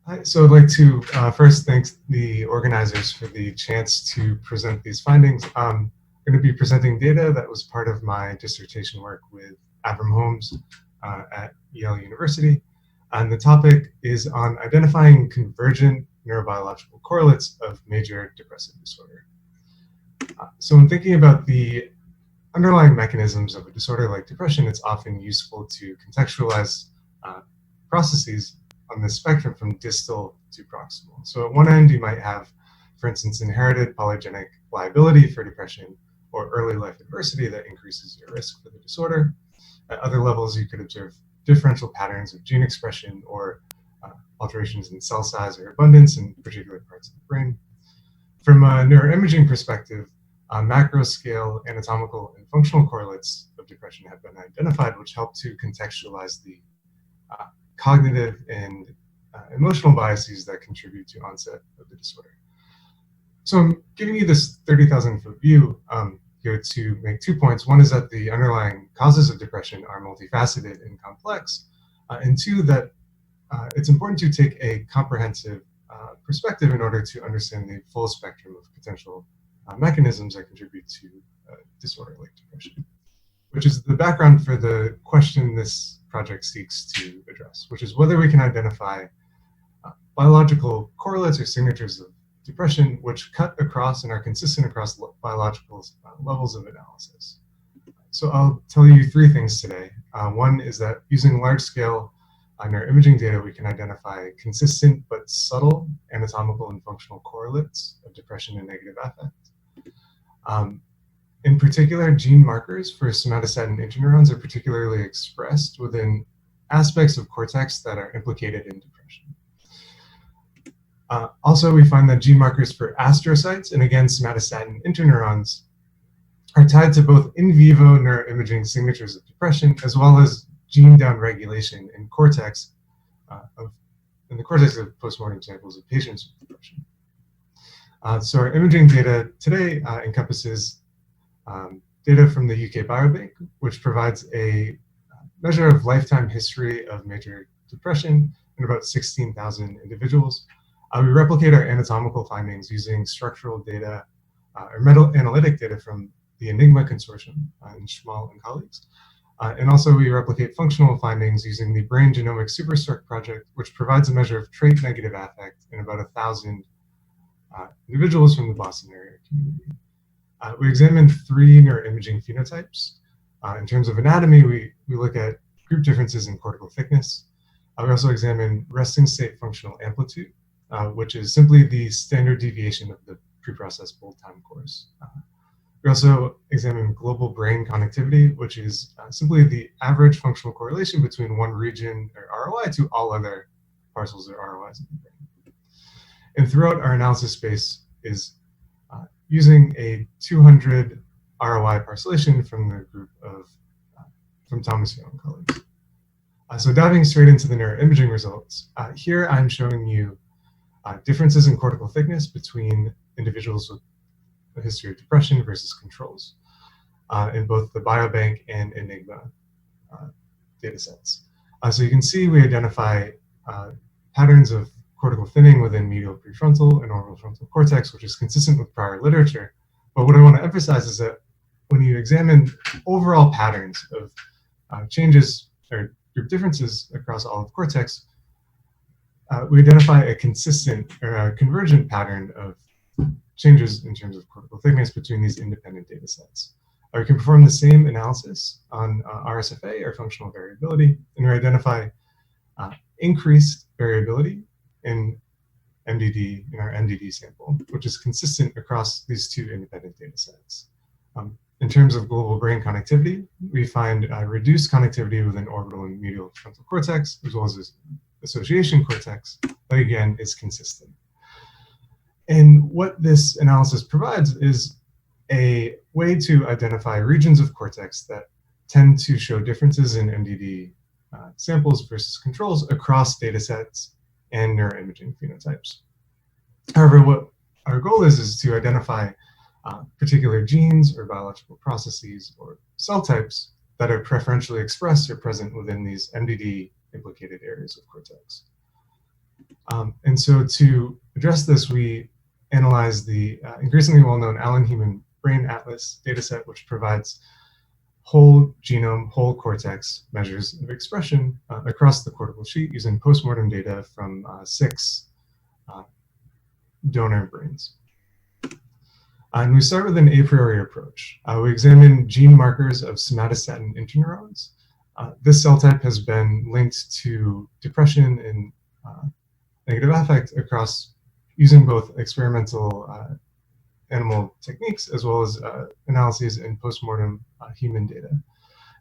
Hi, so I'd like to first thank the organizers for the chance to present these findings. I'm going to be presenting data that was part of my dissertation work with Avram Holmes at Yale University. And the topic is on identifying convergent neurobiological correlates of major depressive disorder. So in thinking about the underlying mechanisms of a disorder like depression, it's often useful to contextualize processes on the spectrum from distal to proximal. So at one end, you might have, for instance, inherited polygenic liability for depression or early life adversity that increases your risk for the disorder. At other levels, you could observe differential patterns of gene expression or alterations in cell size or abundance in particular parts of the brain. From a neuroimaging perspective, macro scale anatomical and functional correlates of depression have been identified, which help to contextualize the cognitive and emotional biases that contribute to onset of the disorder. So I'm giving you this 30,000 foot view here to make 2 points. One is that the underlying causes of depression are multifaceted and complex, and two, that it's important to take a comprehensive perspective in order to understand the full spectrum of potential mechanisms that contribute to disorder like depression, which is the background for the question this project seeks to address, which is whether we can identify biological correlates or signatures of depression which cut across and are consistent across biological levels of analysis. So I'll tell you 3 things today. One is that using large-scale neuroimaging data, we can identify consistent but subtle anatomical and functional correlates of depression and negative affect. In particular, gene markers for somatostatin interneurons are particularly expressed within aspects of cortex that are implicated in depression. Also, we find that gene markers for astrocytes and again somatostatin interneurons are tied to both in vivo neuroimaging signatures of depression as well as gene downregulation in cortex in the cortex of postmortem samples of patients with depression. So our imaging data today encompasses data from the UK Biobank, which provides a measure of lifetime history of major depression in about 16,000 individuals. We replicate our anatomical findings using structural data or meta-analytic data from the Enigma Consortium and Schmal and colleagues. And also we replicate functional findings using the Brain Genomics Superstruct project, which provides a measure of trait negative affect in about 1,000 individuals from the Boston area community. We examined 3 neuroimaging phenotypes. In terms of anatomy, we look at group differences in cortical thickness. We also examine resting state functional amplitude, which is simply the standard deviation of the preprocessed bold time course. We also examine global brain connectivity, which is simply the average functional correlation between one region or ROI to all other parcels or ROIs in the brain. And throughout our analysis space is using a 200 ROI parcellation from the group of, from Thomas Young colleagues. So diving straight into the neuroimaging results, here I'm showing you differences in cortical thickness between individuals with a history of depression versus controls in both the Biobank and Enigma data sets. So you can see we identify patterns of cortical thinning within medial prefrontal and orbital frontal cortex, which is consistent with prior literature. But what I want to emphasize is that when you examine overall patterns of changes or group differences across all of cortex, we identify a consistent or a convergent pattern of changes in terms of cortical thickness between these independent data sets. We can perform the same analysis on RSFA or functional variability, and we identify increased variability in MDD, in our MDD sample, which is consistent across these 2 independent data sets. In terms of global brain connectivity, we find reduced connectivity within orbital and medial frontal cortex, as well as this association cortex, that again is consistent. And what this analysis provides is a way to identify regions of cortex that tend to show differences in MDD samples versus controls across data sets and neuroimaging phenotypes. However, what our goal is to identify particular genes or biological processes or cell types that are preferentially expressed or present within these MDD implicated areas of cortex. And so to address this, we analyzed the increasingly well-known Allen-Human Brain Atlas dataset, which provides whole genome, whole cortex measures of expression across the cortical sheet using postmortem data from 6 donor brains. And we start with an a priori approach. We examine gene markers of somatostatin interneurons. This cell type has been linked to depression and negative affect across using both experimental animal techniques as well as analyses in postmortem human data.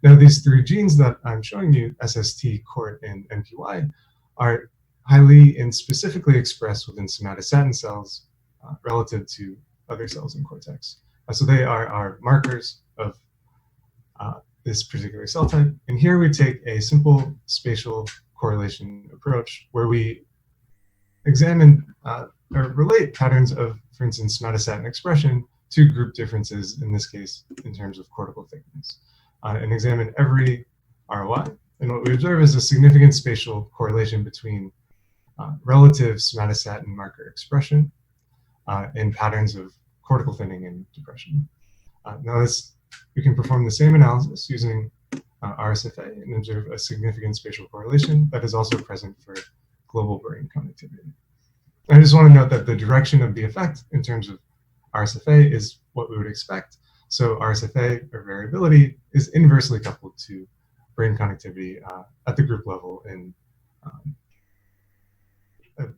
Now, these 3 genes that I'm showing you, SST, CORT, and NPY, are highly and specifically expressed within somatostatin cells relative to other cells in cortex. So they are our markers of this particular cell type. And here we take a simple spatial correlation approach where we examine or relate patterns of, for instance, somatostatin expression to group differences, in this case, in terms of cortical thickness, and examine every ROI. And what we observe is a significant spatial correlation between relative somatostatin marker expression and patterns of cortical thinning and depression. Now, we can perform the same analysis using RSFA and observe a significant spatial correlation that is also present for global brain connectivity. I just want to note that the direction of the effect in terms of RSFA is what we would expect. So RSFA, or variability, is inversely coupled to brain connectivity at the group level in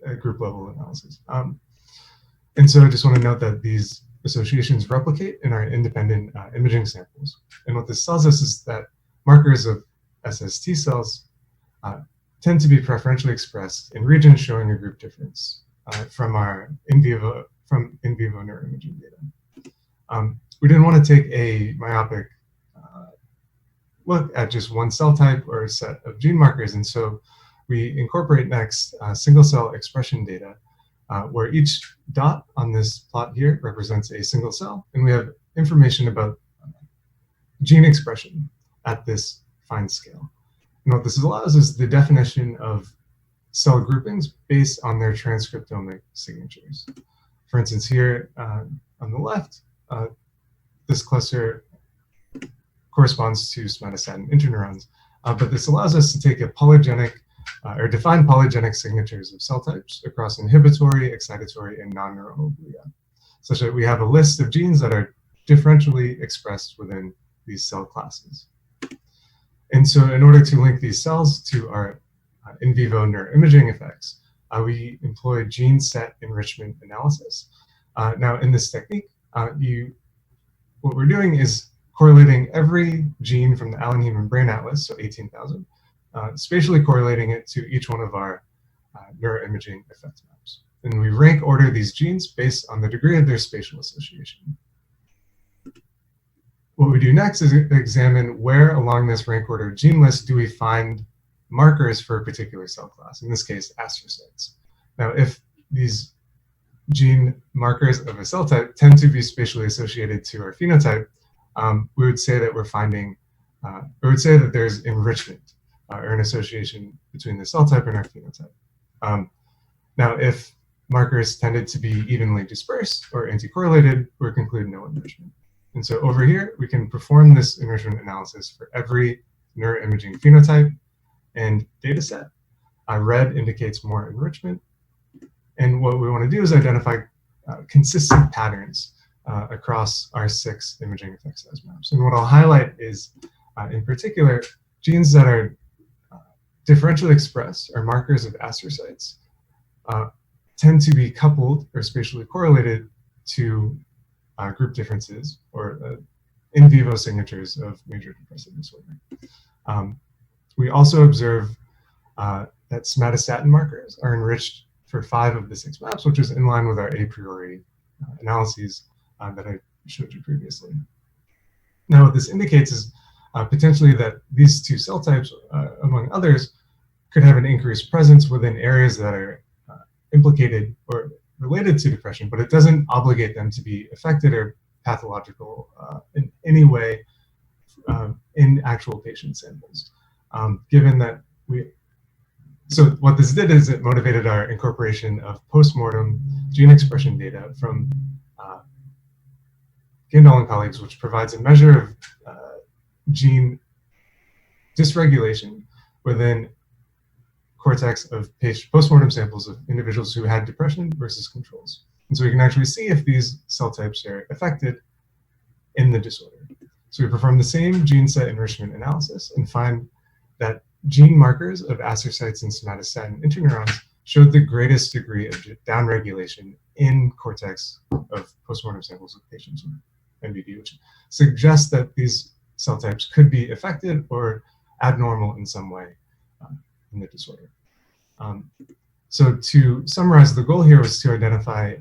a group level analysis. And so I just want to note that these associations replicate in our independent imaging samples. And what this tells us is that markers of SST cells tend to be preferentially expressed in regions showing a group difference from our in vivo neuroimaging data. We didn't want to take a myopic look at just one cell type or a set of gene markers, and so we incorporate next single cell expression data, where each dot on this plot here represents a single cell, and we have information about gene expression at this fine scale. And what this allows is the definition of cell groupings based on their transcriptomic signatures. For instance, here on the left, this cluster corresponds to somatostatin interneurons, but this allows us to take a polygenic or define polygenic signatures of cell types across inhibitory, excitatory, and non-neuronal glia, such that we have a list of genes that are differentially expressed within these cell classes. And so in order to link these cells to our in vivo neuroimaging effects, we employ gene set enrichment analysis. Now, in this technique, what we're doing is correlating every gene from the Allen-Human Brain Atlas, so 18,000, spatially correlating it to each one of our neuroimaging effect maps. And we rank order these genes based on the degree of their spatial association. What we do next is examine where along this rank order gene list do we find markers for a particular cell class, in this case, astrocytes. Now, if these gene markers of a cell type tend to be spatially associated to our phenotype, we would say that we're finding, we would say that there's enrichment or an association between the cell type and our phenotype. Now, if markers tended to be evenly dispersed or anti-correlated, we would conclude no enrichment. And so over here, we can perform this enrichment analysis for every neuroimaging phenotype and data set. Red indicates more enrichment. And what we want to do is identify consistent patterns across our 6 imaging effect size maps. And what I'll highlight is, in particular, genes that are differentially expressed, or markers of astrocytes, tend to be coupled or spatially correlated to group differences or in vivo signatures of major depressive disorder. We also observe that somatostatin markers are enriched for 5 of the 6 maps, which is in line with our a priori analyses that I showed you previously. Now, what this indicates is potentially that these 2 cell types, among others, could have an increased presence within areas that are implicated or related to depression, but it doesn't obligate them to be affected or pathological in any way in actual patient samples. Given that So what this did is it motivated our incorporation of postmortem gene expression data from Gindal and colleagues, which provides a measure of gene dysregulation within cortex of postmortem samples of individuals who had depression versus controls. And so we can actually see if these cell types are affected in the disorder. So we perform the same gene set enrichment analysis and find that gene markers of astrocytes and somatostatin interneurons showed the greatest degree of downregulation in cortex of postmortem samples of patients with MBD, which suggests that these cell types could be affected or abnormal in some way in the disorder. So to summarize, the goal here was to identify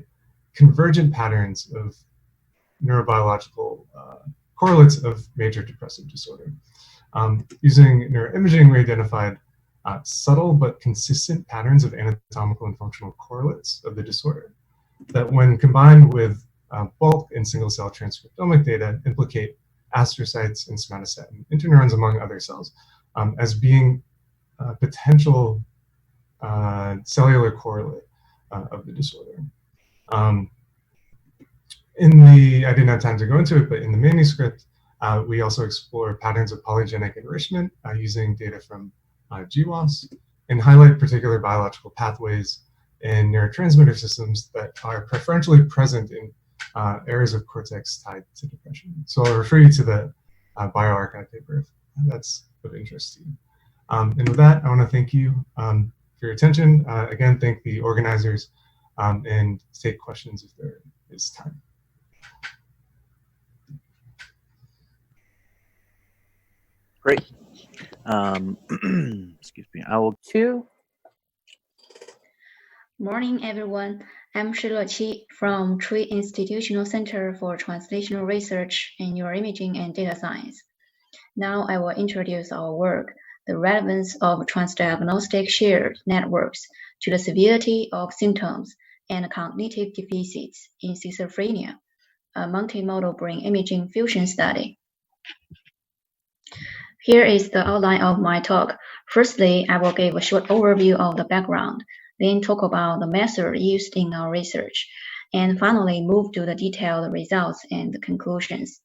convergent patterns of neurobiological correlates of major depressive disorder. Using neuroimaging, we identified subtle but consistent patterns of anatomical and functional correlates of the disorder that, when combined with bulk and single-cell transcriptomic data, implicate astrocytes and somatostatin interneurons, among other cells, as being potential cellular correlate of the disorder. I didn't have time to go into it, but in the manuscript, we also explore patterns of polygenic enrichment using data from GWAS and highlight particular biological pathways and neurotransmitter systems that are preferentially present in areas of cortex tied to depression. So I'll refer you to the bioRxiv paper if that's of interest to you. And with that, I want to thank you for your attention. Again, thank the organizers and take questions if there is time. Great. Excuse me. I will. Morning, everyone. I'm Shiluoqi from Tree Institutional Center for Translational Research in Neuroimaging and Data Science. Now I will introduce our work, the relevance of transdiagnostic shared networks to the severity of symptoms and cognitive deficits in schizophrenia, a multimodal brain imaging fusion study. Here is the outline of my talk. Firstly, I will give a short overview of the background, then talk about the method used in our research, and finally move to the detailed results and conclusions.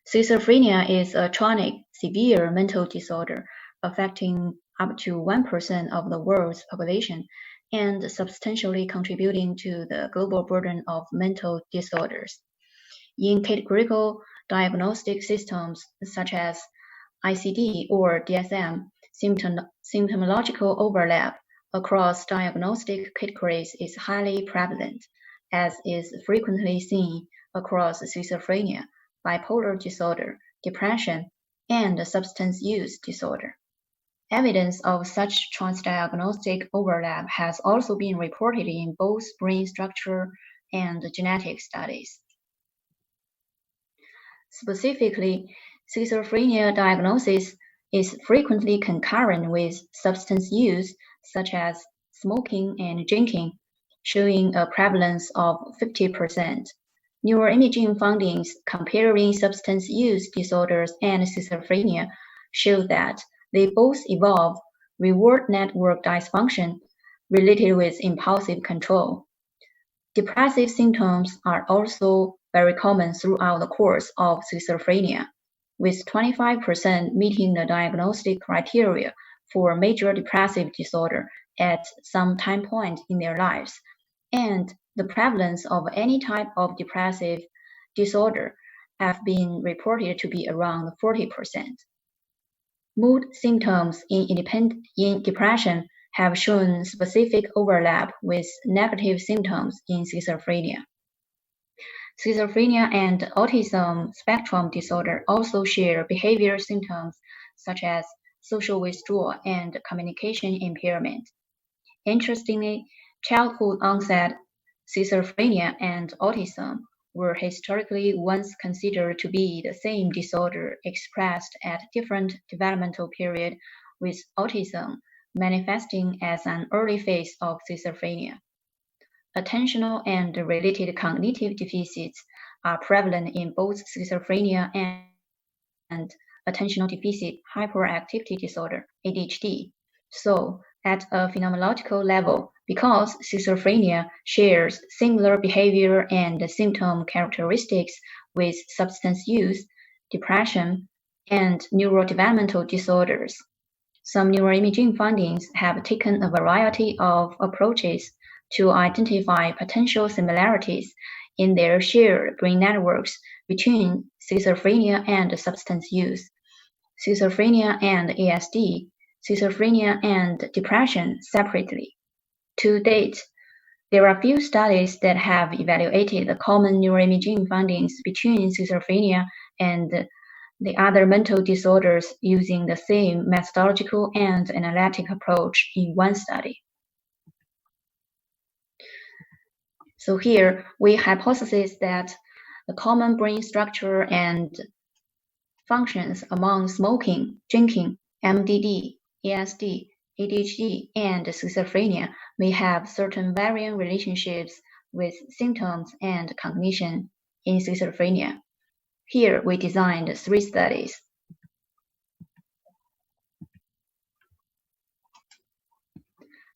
Schizophrenia is a chronic, severe mental disorder affecting up to 1% of the world's population and substantially contributing to the global burden of mental disorders. In categorical diagnostic systems such as ICD or DSM, symptomological overlap across diagnostic categories is highly prevalent, as is frequently seen across schizophrenia, bipolar disorder, depression, and substance use disorder. Evidence of such transdiagnostic overlap has also been reported in both brain structure and genetic studies. Specifically, schizophrenia diagnosis is frequently concurrent with substance use, such as smoking and drinking, showing a prevalence of 50%. Neuroimaging findings comparing substance use disorders and schizophrenia show that they both involve reward network dysfunction related with impulsive control. Depressive symptoms are also very common throughout the course of schizophrenia, with 25% meeting the diagnostic criteria for major depressive disorder at some time point in their lives, and the prevalence of any type of depressive disorder have been reported to be around 40%. Mood symptoms in depression have shown specific overlap with negative symptoms in schizophrenia. Schizophrenia and autism spectrum disorder also share behavior symptoms such as social withdrawal and communication impairment. Interestingly, childhood onset schizophrenia and autism were historically once considered to be the same disorder expressed at different developmental periods, with autism manifesting as an early phase of schizophrenia. Attentional and related cognitive deficits are prevalent in both schizophrenia and attentional deficit hyperactivity disorder, ADHD. So, at a phenomenological level, because schizophrenia shares similar behavior and symptom characteristics with substance use, depression, and neurodevelopmental disorders, some neuroimaging findings have taken a variety of approaches to identify potential similarities in their shared brain networks between schizophrenia and substance use, schizophrenia and ASD, schizophrenia and depression separately. To date, there are few studies that have evaluated the common neuroimaging findings between schizophrenia and the other mental disorders using the same methodological and analytic approach in one study. So here we hypothesize that the common brain structure and functions among smoking, drinking, MDD, ASD, ADHD, and schizophrenia may have certain varying relationships with symptoms and cognition in schizophrenia. Here we designed 3 studies.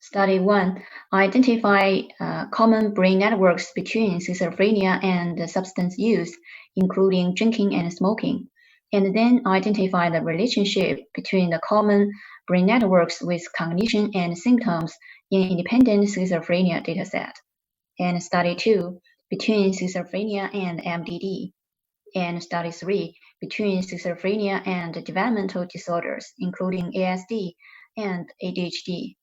Study 1, identify common brain networks between schizophrenia and substance use, including drinking and smoking, and then identify the relationship between the common brain networks with cognition and symptoms in independent schizophrenia dataset. And study 2, between schizophrenia and MDD. And study 3, between schizophrenia and developmental disorders, including ASD and ADHD.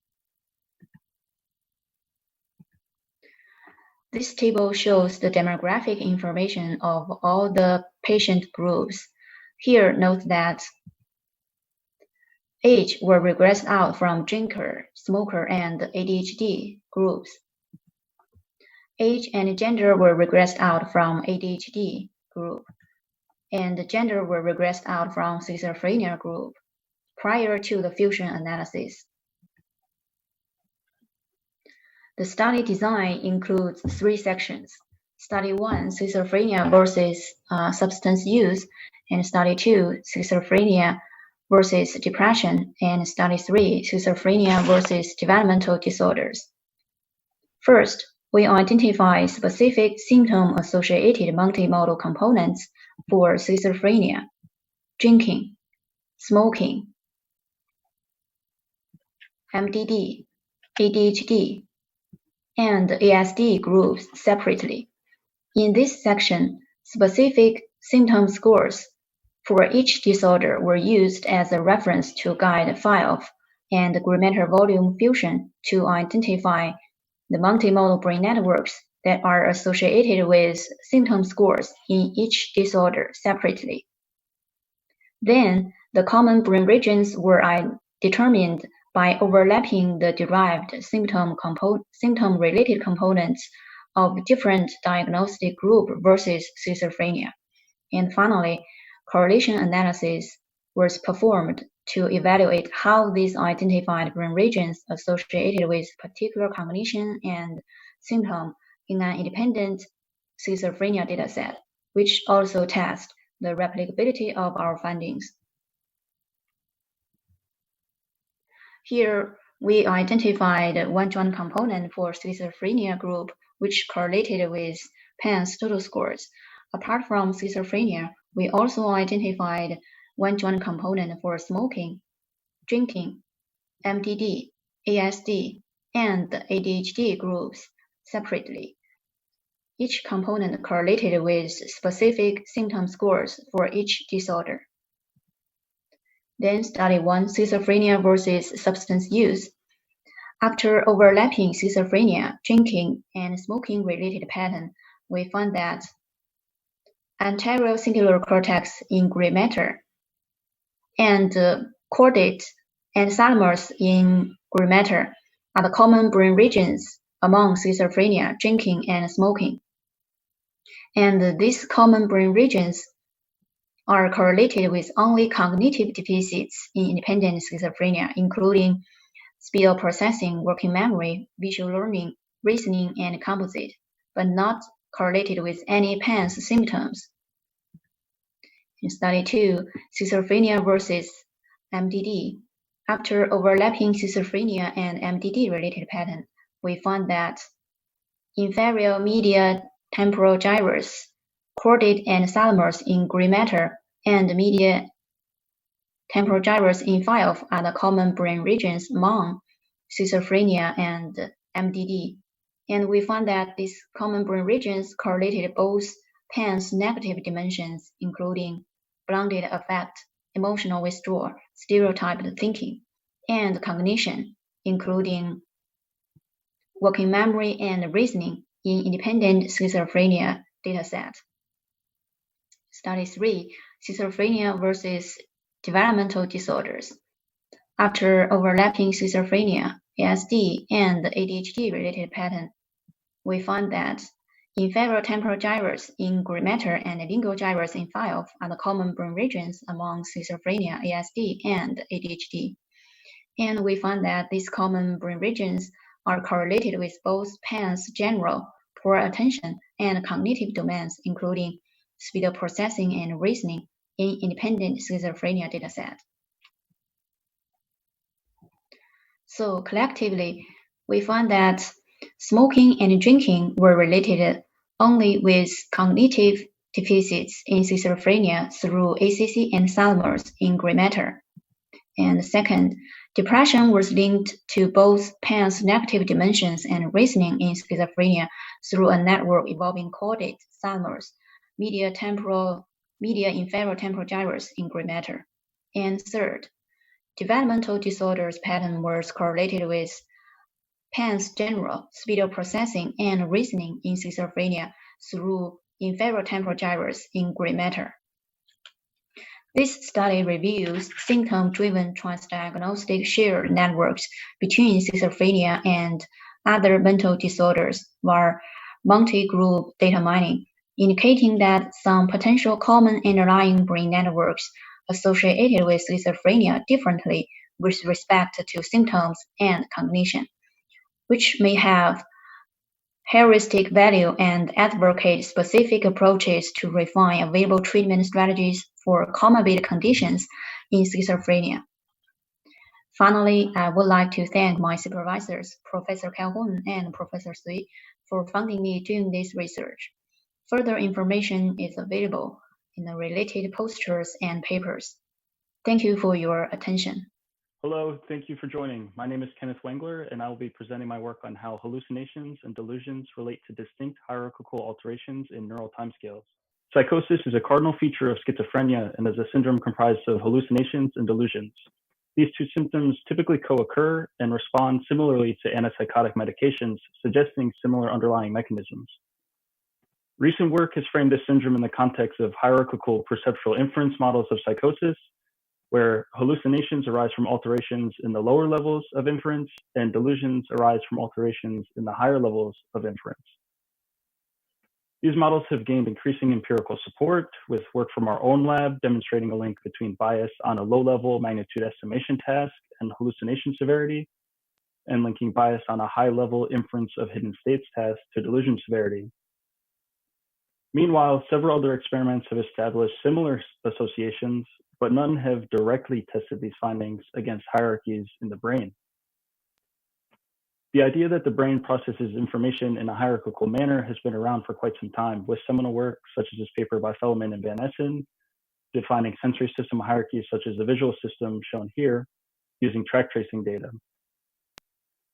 This table shows the demographic information of all the patient groups. Here, note that age were regressed out from drinker, smoker, and ADHD groups. Age and gender were regressed out from ADHD group, and gender were regressed out from schizophrenia group prior to the fusion analysis. The study design includes 3 sections. Study 1, schizophrenia versus substance use, and Study 2, schizophrenia versus depression, and Study 3, schizophrenia versus developmental disorders. First, we identify specific symptom-associated multimodal components for schizophrenia, drinking, smoking, MDD, ADHD, and ASD groups separately. In this section, specific symptom scores for each disorder were used as a reference to guide Phi-off and gray-matter volume fusion to identify the multimodal brain networks that are associated with symptom scores in each disorder separately. Then, the common brain regions were determined by overlapping the derived symptom-related components of different diagnostic group versus schizophrenia. And finally, correlation analysis was performed to evaluate how these identified brain regions associated with particular cognition and symptom in an independent schizophrenia dataset, which also tests the replicability of our findings. Here, we identified one joint component for schizophrenia group, which correlated with PANSS total scores. Apart from schizophrenia, we also identified one joint component for smoking, drinking, MDD, ASD, and ADHD groups separately. Each component correlated with specific symptom scores for each disorder. Then study 1, schizophrenia versus substance use. After overlapping schizophrenia, drinking, and smoking-related pattern, we found that anterior cingulate cortex in gray matter and caudate and thalamus in gray matter are the common brain regions among schizophrenia, drinking, and smoking. And these common brain regions are correlated with only cognitive deficits in independent schizophrenia, including speed of processing, working memory, visual learning, reasoning, and composite, but not correlated with any PANSS symptoms. In study 2, schizophrenia versus MDD, After overlapping schizophrenia and MDD-related pattern, we found that inferior medial temporal gyrus, chordate and thalamus in gray matter, and medial temporal gyrus in 5 are the common brain regions among schizophrenia and MDD. And we found that these common brain regions correlated both PAN's negative dimensions, including blinded affect, emotional withdrawal, stereotyped thinking, and cognition, including working memory and reasoning in independent schizophrenia dataset. Study 3, schizophrenia versus developmental disorders. After overlapping schizophrenia, ASD, and ADHD-related pattern, we found that inferior temporal gyrus in gray matter and lingual gyrus in 5 are the common brain regions among schizophrenia, ASD, and ADHD. And we found that these common brain regions are correlated with both PAN's general poor attention and cognitive domains, including speed of processing and reasoning in independent schizophrenia dataset. So collectively, we found that smoking and drinking were related only with cognitive deficits in schizophrenia through ACC and thalamus in gray matter. And second, depression was linked to both PAN's negative dimensions and reasoning in schizophrenia through a network involving chordate, thalamus, medial inferior temporal gyrus in gray matter. And third, developmental disorders pattern was correlated with PAN's general speed of processing and reasoning in schizophrenia through inferior temporal gyrus in gray matter. This study reviews symptom-driven transdiagnostic shared networks between schizophrenia and other mental disorders via multi-group data mining, indicating that some potential common underlying brain networks associated with schizophrenia differently with respect to symptoms and cognition, which may have heuristic value and advocate specific approaches to refine available treatment strategies for comorbid conditions in schizophrenia. Finally, I would like to thank my supervisors, Professor Calhoun and Professor Sui, for funding me doing this research. Further information is available in the related posters and papers. Thank you for your attention. Hello, thank you for joining. My name is Kenneth Wengler, and I will be presenting my work on how hallucinations and delusions relate to distinct hierarchical alterations in neural timescales. Psychosis is a cardinal feature of schizophrenia and is a syndrome comprised of hallucinations and delusions. These two symptoms typically co-occur and respond similarly to antipsychotic medications, suggesting similar underlying mechanisms. Recent work has framed this syndrome in the context of hierarchical perceptual inference models of psychosis, where hallucinations arise from alterations in the lower levels of inference and delusions arise from alterations in the higher levels of inference. These models have gained increasing empirical support, with work from our own lab demonstrating a link between bias on a low-level magnitude estimation task and hallucination severity, and linking bias on a high-level inference of hidden states task to delusion severity. Meanwhile, several other experiments have established similar associations, but none have directly tested these findings against hierarchies in the brain. The idea that the brain processes information in a hierarchical manner has been around for quite some time, with seminal work such as this paper by Fellman and Van Essen, defining sensory system hierarchies such as the visual system shown here, using track tracing data.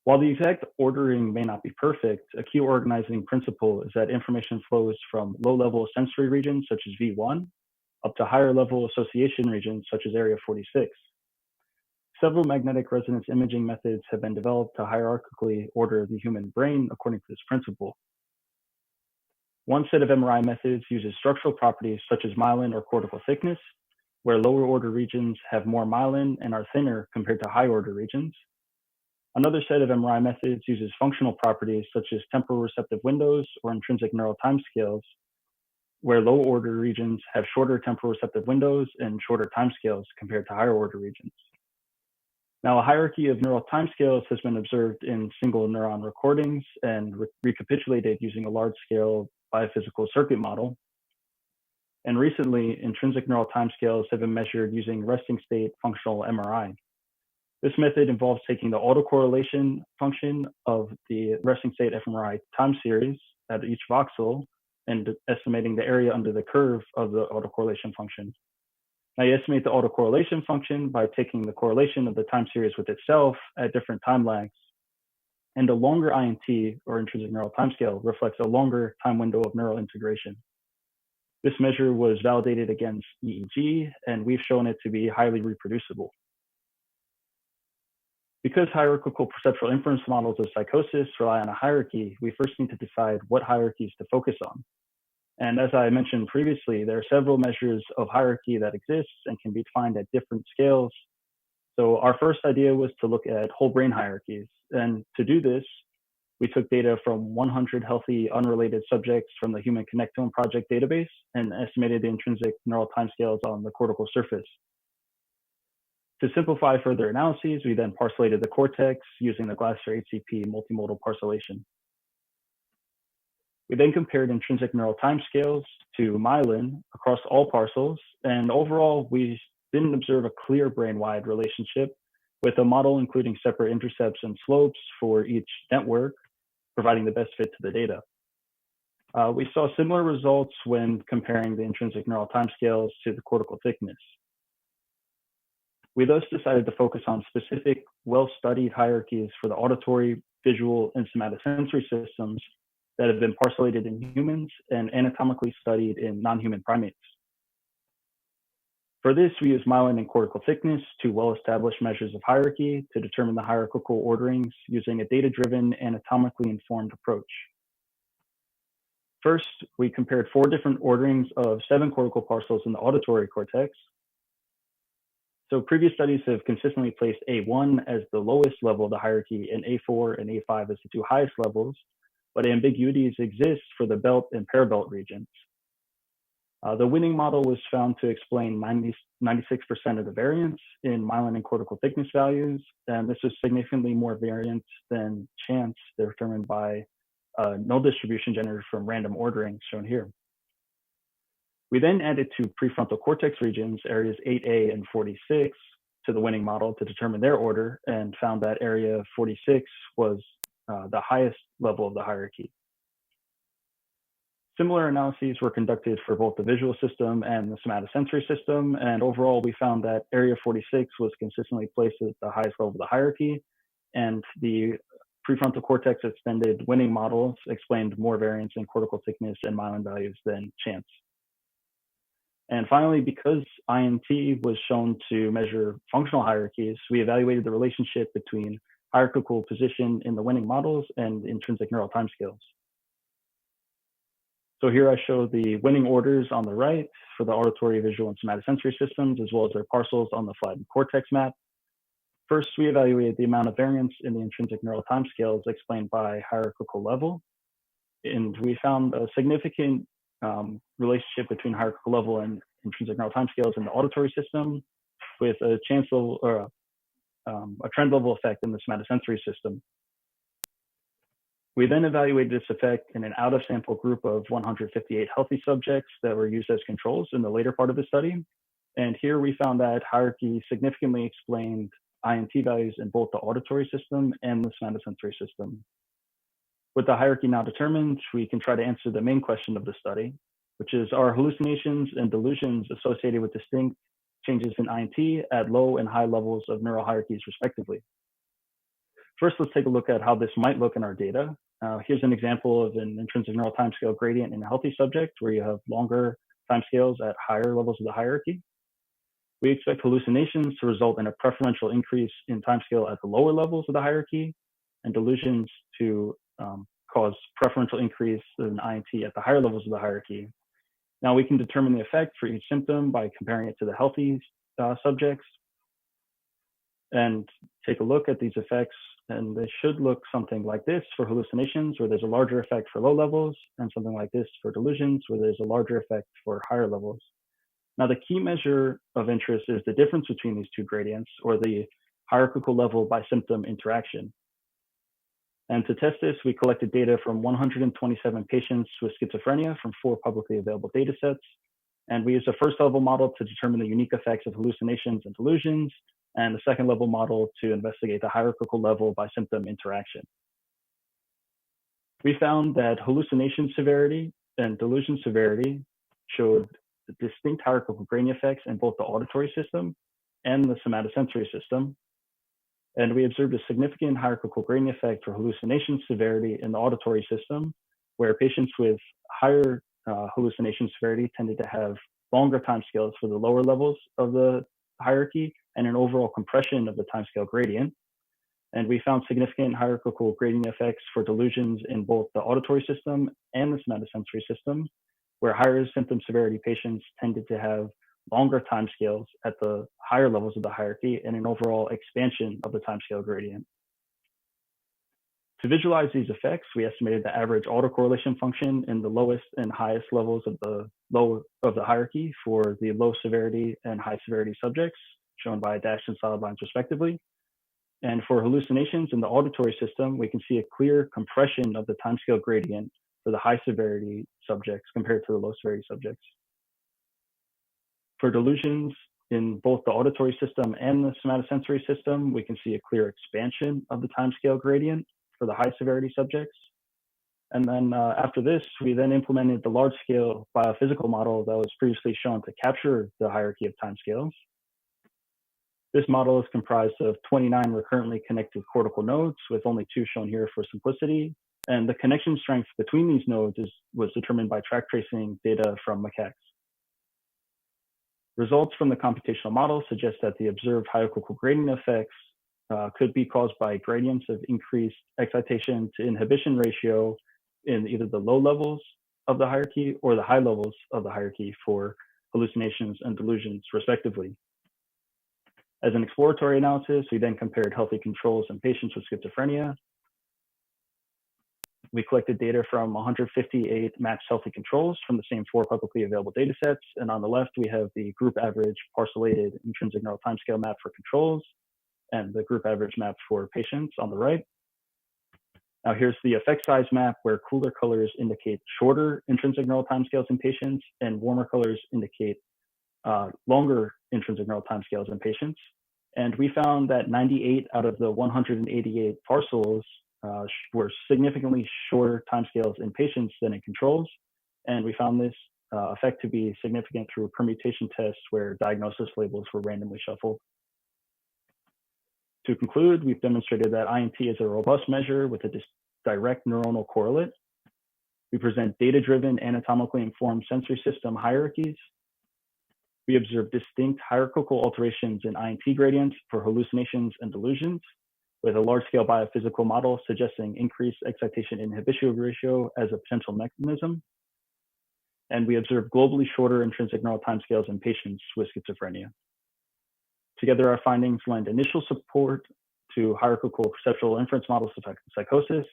While the exact ordering may not be perfect, a key organizing principle is that information flows from low-level sensory regions such as V1 up to higher-level association regions such as Area 46. Several magnetic resonance imaging methods have been developed to hierarchically order the human brain according to this principle. One set of MRI methods uses structural properties such as myelin or cortical thickness, where lower-order regions have more myelin and are thinner compared to high-order regions. Another set of MRI methods uses functional properties such as temporal receptive windows or intrinsic neural timescales, where low-order regions have shorter temporal receptive windows and shorter timescales compared to higher-order regions. Now, a hierarchy of neural timescales has been observed in single neuron recordings and recapitulated using a large-scale biophysical circuit model. And recently, intrinsic neural timescales have been measured using resting state functional MRI. This method involves taking the autocorrelation function of the resting state fMRI time series at each voxel and estimating the area under the curve of the autocorrelation function. Now you estimate the autocorrelation function by taking the correlation of the time series with itself at different time lags. And a longer INT, or intrinsic neural timescale, reflects a longer time window of neural integration. This measure was validated against EEG, and we've shown it to be highly reproducible. Because hierarchical perceptual inference models of psychosis rely on a hierarchy, we first need to decide what hierarchies to focus on. And as I mentioned previously, there are several measures of hierarchy that exist and can be defined at different scales. So our first idea was to look at whole brain hierarchies. And to do this, we took data from 100 healthy unrelated subjects from the Human Connectome Project database and estimated the intrinsic neural timescales on the cortical surface. To simplify further analyses, we then parcellated the cortex using the Glasser HCP multimodal parcellation. We then compared intrinsic neural timescales to myelin across all parcels, and overall, we didn't observe a clear brain-wide relationship, with a model including separate intercepts and slopes for each network, providing the best fit to the data. We saw similar results when comparing the intrinsic neural timescales to the cortical thickness. We thus decided to focus on specific, well-studied hierarchies for the auditory, visual, and somatosensory systems that have been parcellated in humans and anatomically studied in non-human primates. For this, we use myelin and cortical thickness, two well-established measures of hierarchy, to determine the hierarchical orderings using a data-driven, anatomically informed approach. First, we compared 4 different orderings of 7 cortical parcels in the auditory cortex. So previous studies have consistently placed A1 as the lowest level of the hierarchy and A4 and A5 as the 2 highest levels, but ambiguities exist for the belt and parabelt regions. The winning model was found to explain 96% of the variance in myelin and cortical thickness values, and this was significantly more variant than chance determined by null distribution generated from random ordering, shown here. We then added 2 prefrontal cortex regions, areas 8A and 46, to the winning model to determine their order, and found that area 46 was the highest level of the hierarchy. Similar analyses were conducted for both the visual system and the somatosensory system, and overall we found that area 46 was consistently placed at the highest level of the hierarchy, and the prefrontal cortex extended winning models explained more variance in cortical thickness and myelin values than chance. And finally, because INT was shown to measure functional hierarchies, we evaluated the relationship between hierarchical position in the winning models and intrinsic neural timescales. So here I show the winning orders on the right for the auditory, visual, and somatosensory systems, as well as their parcels on the flattened cortex map. First, we evaluated the amount of variance in the intrinsic neural timescales explained by hierarchical level. And we found a significant relationship between hierarchical level and intrinsic neural timescales in the auditory system, with a chance level or a trend level effect in the somatosensory system. We then evaluated this effect in an out-of-sample group of 158 healthy subjects that were used as controls in the later part of the study. And here we found that hierarchy significantly explained INT values in both the auditory system and the somatosensory system. With the hierarchy now determined, we can try to answer the main question of the study, which is, are hallucinations and delusions associated with distinct changes in INT at low and high levels of neural hierarchies, respectively? First, let's take a look at how this might look in our data. Here's an example of an intrinsic neural timescale gradient in a healthy subject where you have longer timescales at higher levels of the hierarchy. We expect hallucinations to result in a preferential increase in timescale at the lower levels of the hierarchy, and delusions to cause preferential increase in INT at the higher levels of the hierarchy. Now we can determine the effect for each symptom by comparing it to the healthy subjects and take a look at these effects, and they should look something like this for hallucinations, where there's a larger effect for low levels, and something like this for delusions, where there's a larger effect for higher levels. Now the key measure of interest is the difference between these 2 gradients, or the hierarchical level by symptom interaction. And to test this, we collected data from 127 patients with schizophrenia from 4 publicly available data sets. And we used a first level model to determine the unique effects of hallucinations and delusions, and the second level model to investigate the hierarchical level by symptom interaction. We found that hallucination severity and delusion severity showed distinct hierarchical gradient effects in both the auditory system and the somatosensory system. And we observed a significant hierarchical gradient effect for hallucination severity in the auditory system, where patients with higher hallucination severity tended to have longer timescales for the lower levels of the hierarchy and an overall compression of the timescale gradient. And we found significant hierarchical gradient effects for delusions in both the auditory system and the somatosensory system, where higher symptom severity patients tended to have longer timescales at the higher levels of the hierarchy and an overall expansion of the timescale gradient. To visualize these effects, we estimated the average autocorrelation function in the lowest and highest levels of the hierarchy for the low severity and high severity subjects, shown by dashed and solid lines respectively. And for hallucinations in the auditory system, we can see a clear compression of the timescale gradient for the high severity subjects compared to the low severity subjects. For delusions in both the auditory system and the somatosensory system, we can see a clear expansion of the timescale gradient for the high severity subjects. And then after this, we then implemented the large scale biophysical model that was previously shown to capture the hierarchy of timescales. This model is comprised of 29 recurrently connected cortical nodes, with only 2 shown here for simplicity. And the connection strength between these nodes was determined by track tracing data from macaques. Results from the computational model suggest that the observed hierarchical gradient effects could be caused by gradients of increased excitation to inhibition ratio in either the low levels of the hierarchy or the high levels of the hierarchy for hallucinations and delusions, respectively. As an exploratory analysis, we then compared healthy controls and patients with schizophrenia. We collected data from 158 matched healthy controls from the same 4 publicly available data sets. And on the left, we have the group average parcellated intrinsic neural timescale map for controls and the group average map for patients on the right. Now here's the effect size map, where cooler colors indicate shorter intrinsic neural timescales in patients and warmer colors indicate longer intrinsic neural timescales in patients. And we found that 98 out of the 188 parcels were significantly shorter timescales in patients than in controls. And we found this effect to be significant through permutation tests where diagnosis labels were randomly shuffled. To conclude, we've demonstrated that INT is a robust measure with a direct neuronal correlate. We present data-driven, anatomically informed sensory system hierarchies. We observe distinct hierarchical alterations in INT gradients for hallucinations and delusions, with a large-scale biophysical model suggesting increased excitation inhibition ratio as a potential mechanism. And we observe globally shorter intrinsic neural timescales in patients with schizophrenia. Together, our findings lend initial support to hierarchical perceptual inference models of psychosis.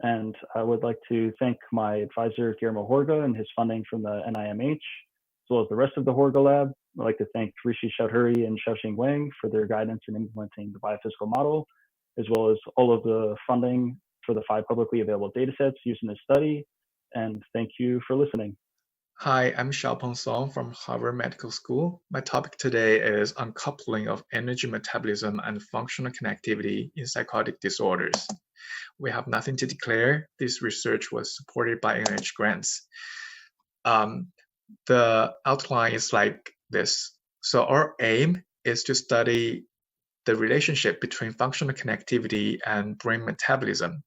And I would like to thank my advisor, Guillermo Horga, and his funding from the NIMH, as well as the rest of the Horga lab. I'd like to thank Rishi Chaudhuri and Xiaopeng Wang for their guidance in implementing the biophysical model, as well as all of the funding for the 5 publicly available datasets used in this study. And thank you for listening. Hi, I'm Xiaopeng Song from Harvard Medical School. My topic today is uncoupling of energy metabolism and functional connectivity in psychotic disorders. We have nothing to declare. This research was supported by NIH grants. The outline is like this. So our aim is to study the relationship between functional connectivity and brain metabolism.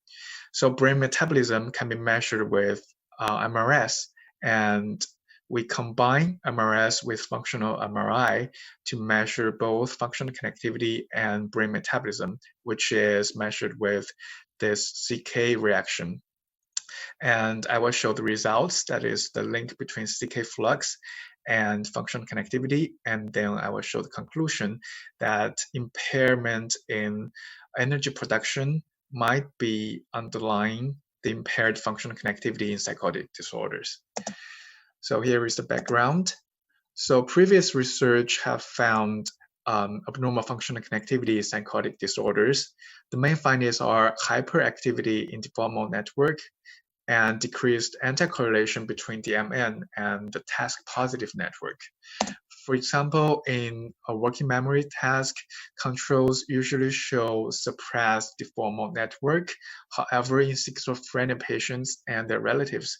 So brain metabolism can be measured with MRS, and we combine MRS with functional MRI to measure both functional connectivity and brain metabolism, which is measured with this CK reaction. And I will show the results, that is the link between CK flux and functional connectivity, and then I will show the conclusion that impairment in energy production might be underlying the impaired functional connectivity in psychotic disorders. So here is the background. So previous research have found abnormal functional connectivity in psychotic disorders. The main findings are hyperactivity in default mode network and decreased anti-correlation between DMN and the task positive network. For example, in a working memory task, controls usually show suppressed deformal network. However, in schizophrenia patients and their relatives,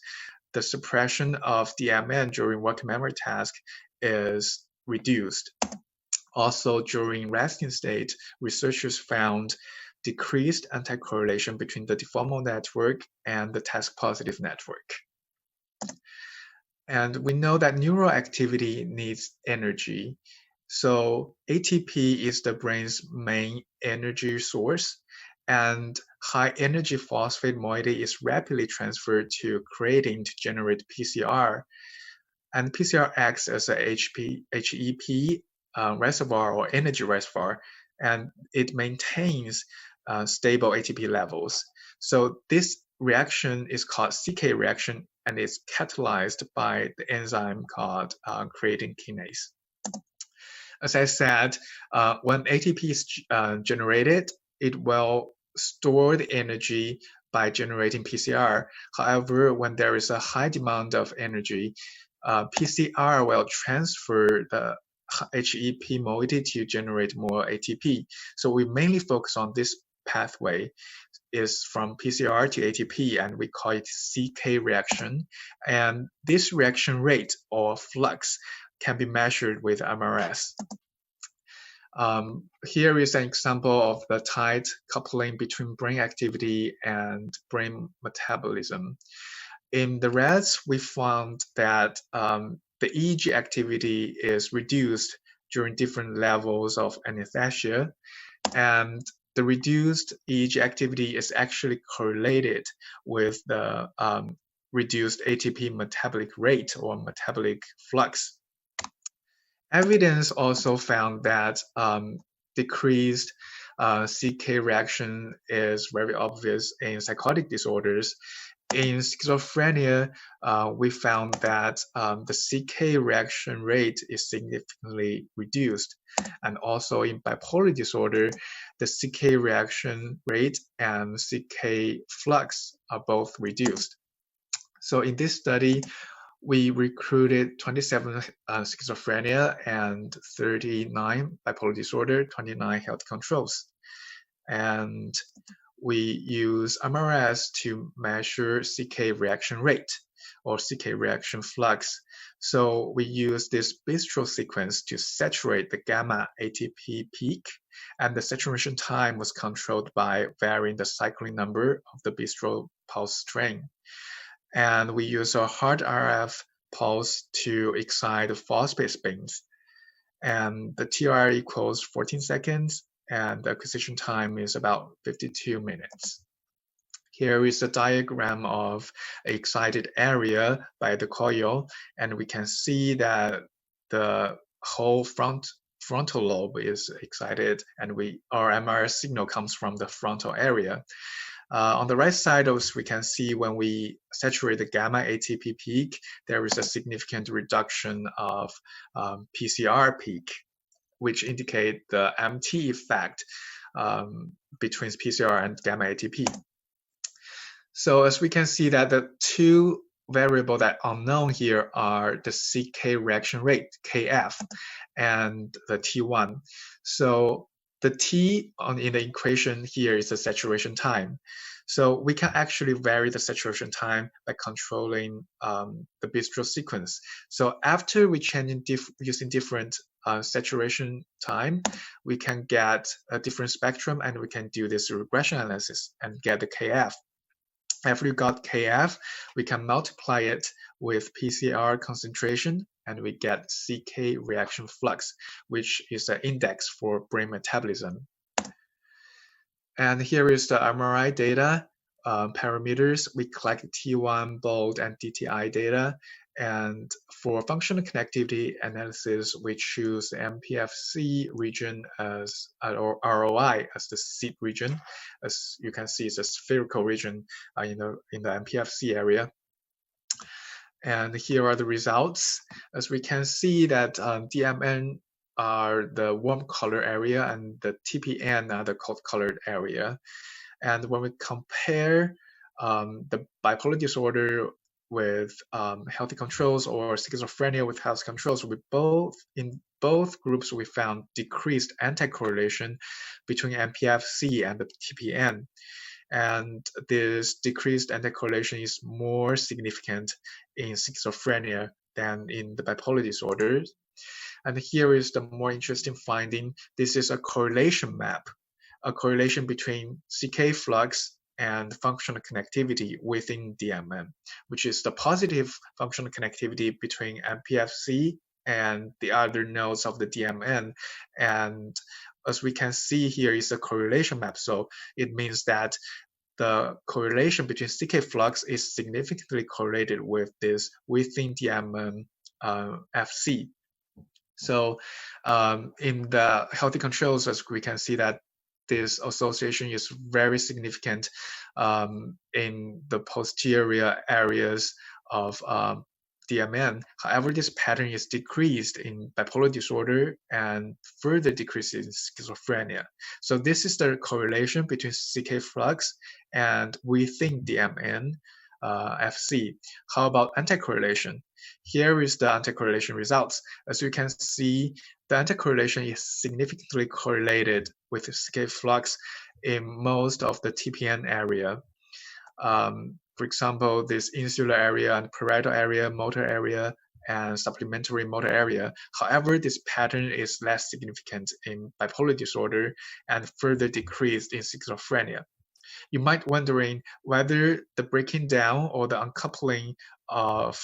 the suppression of DMN during working memory task is reduced. Also, during resting state, researchers found decreased anti-correlation between the deformal network and the task-positive network. And we know that neural activity needs energy. So ATP is the brain's main energy source, and high energy phosphate moiety is rapidly transferred to creatine to generate PCR. And PCR acts as a HEP reservoir or energy reservoir, and it maintains stable ATP levels. So this reaction is called CK reaction, and it's catalyzed by the enzyme called creatine kinase. As I said, when ATP is generated, it will store the energy by generating PCR. However, when there is a high demand of energy, PCR will transfer the HEP moiety to generate more ATP. So we mainly focus on this pathway, is from PCR to ATP, and we call it CK reaction. And this reaction rate or flux can be measured with MRS. Here is an example of the tight coupling between brain activity and brain metabolism. In the rats, we found that the EEG activity is reduced during different levels of anesthesia, and the reduced EEG activity is actually correlated with the reduced ATP metabolic rate or metabolic flux. Evidence also found that decreased CK reaction is very obvious in psychotic disorders. In schizophrenia, we found that the CK reaction rate is significantly reduced. And also in bipolar disorder, the CK reaction rate and CK flux are both reduced. So in this study, we recruited 27 schizophrenia and 39 bipolar disorder, 29 health controls. And we use MRS to measure CK reaction rate or CK reaction flux. So we use this Bistro sequence to saturate the gamma ATP peak, and the saturation time was controlled by varying the cycling number of the Bistro pulse string. And we use a hard RF pulse to excite the phosphate spins. And the TR equals 14 seconds, and the acquisition time is about 52 minutes. Here is a diagram of an excited area by the coil, and we can see that the whole frontal lobe is excited, and our MRS signal comes from the frontal area. On the right side, we can see when we saturate the gamma ATP peak, there is a significant reduction of PCR peak, which indicate the MT effect between PCR and gamma ATP. So as we can see that the two variables that are unknown here are the CK reaction rate, KF, and the T1. So the T in the equation here is the saturation time. So we can actually vary the saturation time by controlling the Bistro sequence. So after we change using different saturation time, we can get a different spectrum, and we can do this regression analysis and get the KF. After you got KF, we can multiply it with PCR concentration, and we get CK reaction flux, which is an index for brain metabolism. And here is the MRI data parameters. We collect T1, BOLD, and DTI data. And for functional connectivity analysis, we choose the MPFC region as, or ROI as the seed region. As you can see, it's a spherical region in the MPFC area. And here are the results. As we can see that DMN are the warm color area, and the TPN are the cold colored area. And when we compare the bipolar disorder with healthy controls or schizophrenia with healthy controls, in both groups we found decreased anti-correlation between MPFC and the TPN. And this decreased anti-correlation is more significant in schizophrenia than in the bipolar disorders. And here is the more interesting finding. This is a correlation map, a correlation between CK flux and functional connectivity within DMN, which is the positive functional connectivity between MPFC and the other nodes of the DMN. And as we can see here is a correlation map. So it means that the correlation between CK flux is significantly correlated with this within DMN FC. So in the healthy controls, as we can see that this association is very significant in the posterior areas of DMN. However, this pattern is decreased in bipolar disorder and further decreases in schizophrenia. So this is the correlation between CK flux and within DMN FC. How about anti-correlation? Here is the anti-correlation results. As you can see, the anti-correlation is significantly correlated with CK flux in most of the TPN area. For example, this insular area and parietal area, motor area, and supplementary motor area. However, this pattern is less significant in bipolar disorder and further decreased in schizophrenia. You might wondering whether the breaking down or the uncoupling of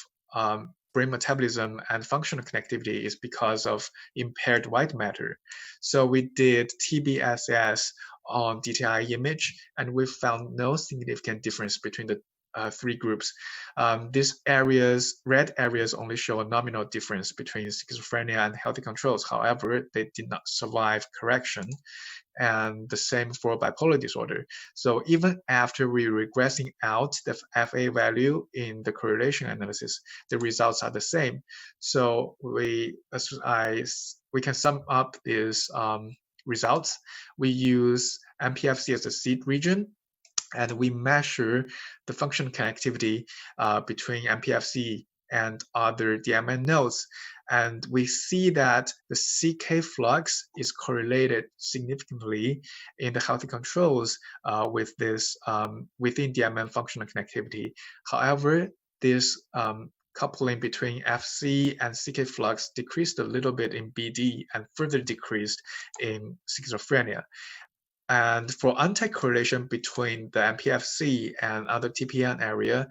brain metabolism and functional connectivity is because of impaired white matter. So we did TBSS on DTI image, and we found no significant difference between the three groups. These areas, red areas, only show a nominal difference between schizophrenia and healthy controls. However, they did not survive correction. And the same for bipolar disorder. So even after we regressing out the FA value in the correlation analysis, the results are the same. So we can sum up these results. We use MPFC as a seed region, and we measure the functional connectivity between MPFC and other DMN nodes. And we see that the CK flux is correlated significantly in the healthy controls with this within DMN functional connectivity. However, this coupling between FC and CK flux decreased a little bit in BD and further decreased in schizophrenia. And for anti-correlation between the MPFC and other TPN area,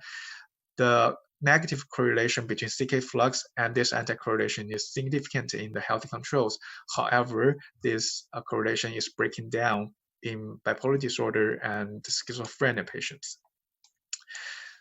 the negative correlation between CK flux and this anti-correlation is significant in the healthy controls. However, this correlation is breaking down in bipolar disorder and schizophrenia patients.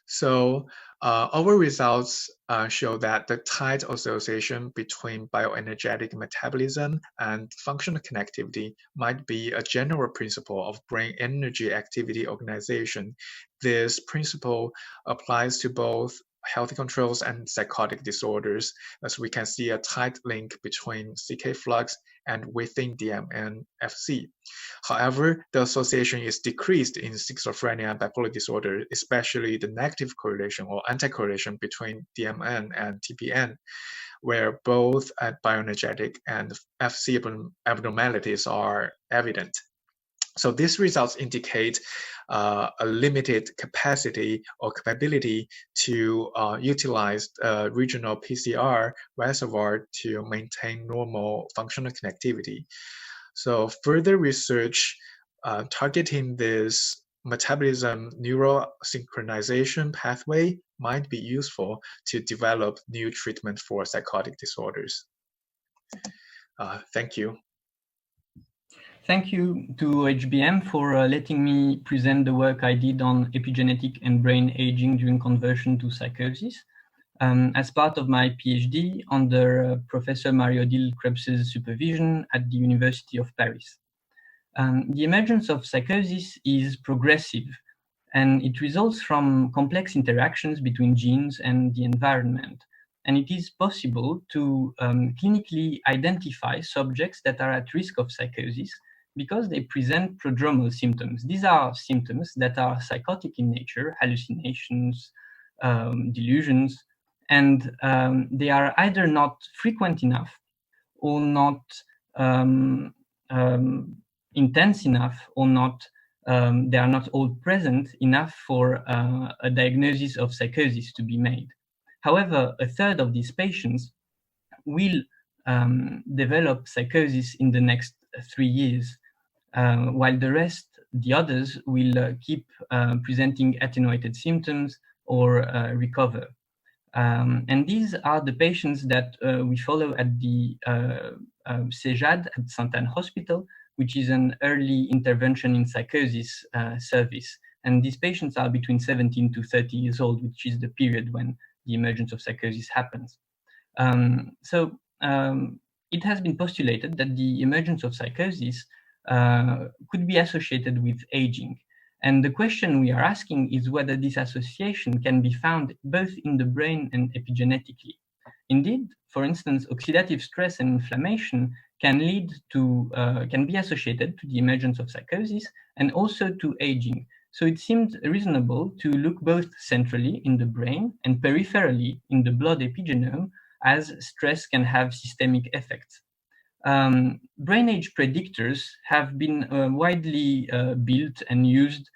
So our results show that the tight association between bioenergetic metabolism and functional connectivity might be a general principle of brain energy activity organization. This principle applies to both healthy controls and psychotic disorders, as we can see a tight link between CK flux and within DMN FC. However, the association is decreased in schizophrenia and bipolar disorder, especially the negative correlation or anti-correlation between DMN and TPN, where both bioenergetic and FC abnormalities are evident. So these results indicate a limited capacity or capability to utilize regional PCR reservoir to maintain normal functional connectivity. So further research targeting this metabolism neural synchronization pathway might be useful to develop new treatment for psychotic disorders. Thank you. Thank you to OHBM for letting me present the work I did on epigenetic and brain aging during conversion to psychosis. As part of my PhD under Professor Marie-Odile Krebs's supervision at the University of Paris. The emergence of psychosis is progressive, and it results from complex interactions between genes and the environment. And it is possible to clinically identify subjects that are at risk of psychosis because they present prodromal symptoms. These are symptoms that are psychotic in nature, hallucinations, delusions, and they are either not frequent enough or not intense enough, or not they are not all present enough for a diagnosis of psychosis to be made. However, a third of these patients will develop psychosis in the next 3 years, while the others will keep presenting attenuated symptoms or recover. And these are the patients that we follow at the CEJAD at Sainte-Anne Hospital, which is an early intervention in psychosis service. And these patients are between 17 to 30 years old, which is the period when the emergence of psychosis happens. It has been postulated that the emergence of psychosis could be associated with aging. And the question we are asking is whether this association can be found both in the brain and epigenetically. Indeed, for instance, oxidative stress and inflammation can be associated to the emergence of psychosis and also to aging. So it seemed reasonable to look both centrally in the brain and peripherally in the blood epigenome, as stress can have systemic effects. Brain age predictors have been widely built and used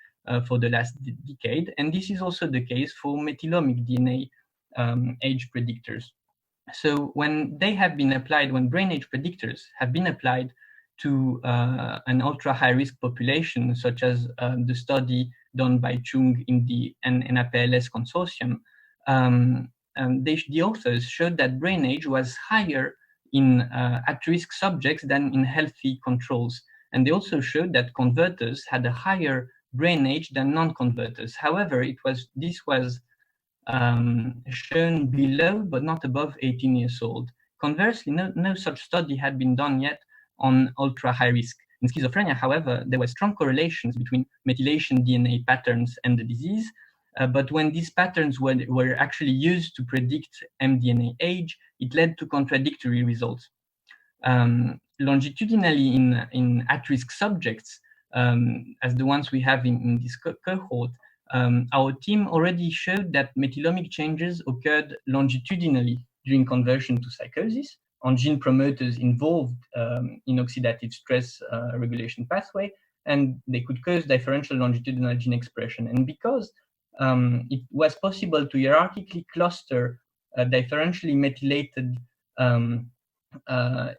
for the last decade, and this is also the case for metylomic DNA age predictors. So when brain age predictors have been applied to an ultra-high-risk population, such as the study done by Chung in the NAPLS consortium, the authors showed that brain age was higher in at-risk subjects than in healthy controls. And they also showed that converters had a higher brain age than non-converters. However, this was shown below but not above 18 years old. Conversely, no such study had been done yet on ultra-high risk. In schizophrenia, however, there were strong correlations between methylation DNA patterns and the disease, but when these patterns were actually used to predict mDNA age, it led to contradictory results. Longitudinally in at-risk subjects, as the ones we have in this cohort, our team already showed that metylomic changes occurred longitudinally during conversion to psychosis on gene promoters involved in oxidative stress regulation pathway, and they could cause differential longitudinal gene expression. And because it was possible to hierarchically cluster differentially methylated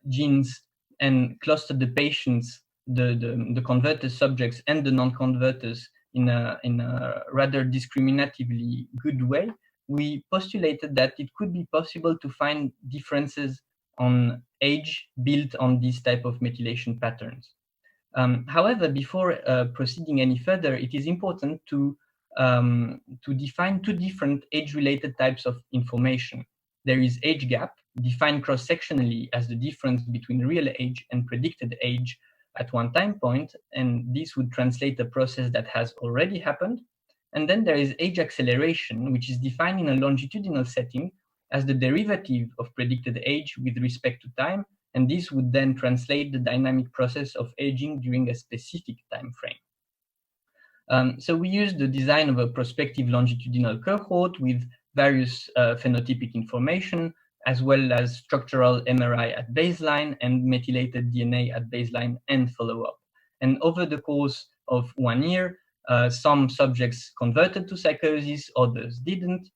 genes and cluster the patients, the converter subjects and the non-converters in a rather discriminatively good way, we postulated that it could be possible to find differences on age built on these type of methylation patterns. However, before proceeding any further, it is important to define two different age-related types of information. There is age gap, defined cross-sectionally as the difference between real age and predicted age at one time point, and this would translate a process that has already happened. And then there is age acceleration, which is defined in a longitudinal setting as the derivative of predicted age with respect to time, and this would then translate the dynamic process of aging during a specific time frame. So we used the design of a prospective longitudinal cohort with various phenotypic information, as well as structural MRI at baseline and methylated DNA at baseline and follow-up. And over the course of 1 year, some subjects converted to psychosis, others didn't.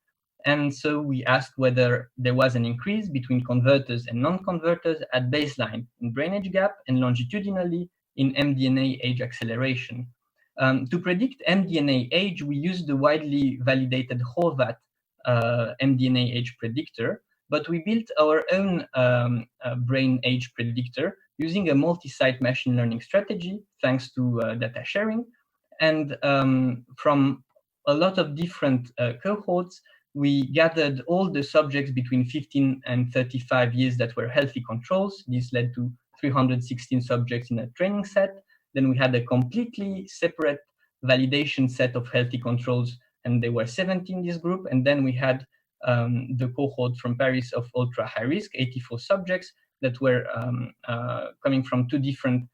And so we asked whether there was an increase between converters and non-converters at baseline in brain age gap and longitudinally in mDNA age acceleration. To predict mDNA age, we used the widely validated Horvath mDNA age predictor, but we built our own brain age predictor using a multi-site machine learning strategy, thanks to data sharing. And from a lot of different cohorts, we gathered all the subjects between 15 and 35 years that were healthy controls. This led to 316 subjects in a training set. Then we had a completely separate validation set of healthy controls, and there were 70 in this group. And then we had the cohort from Paris of ultra high risk, 84 subjects that were coming from two different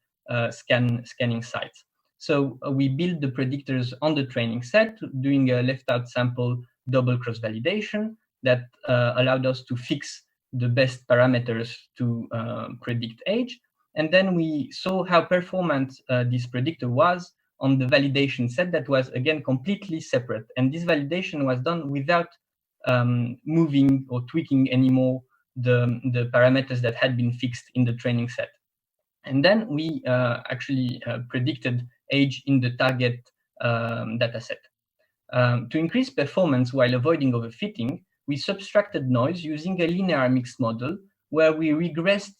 scanning sites. So we built the predictors on the training set, doing a left out sample double cross-validation that allowed us to fix the best parameters to predict age. And then we saw how performant this predictor was on the validation set that was, again, completely separate. And this validation was done without moving or tweaking anymore the parameters that had been fixed in the training set. And then we actually predicted age in the target dataset. To increase performance while avoiding overfitting, we subtracted noise using a linear mixed model where we regressed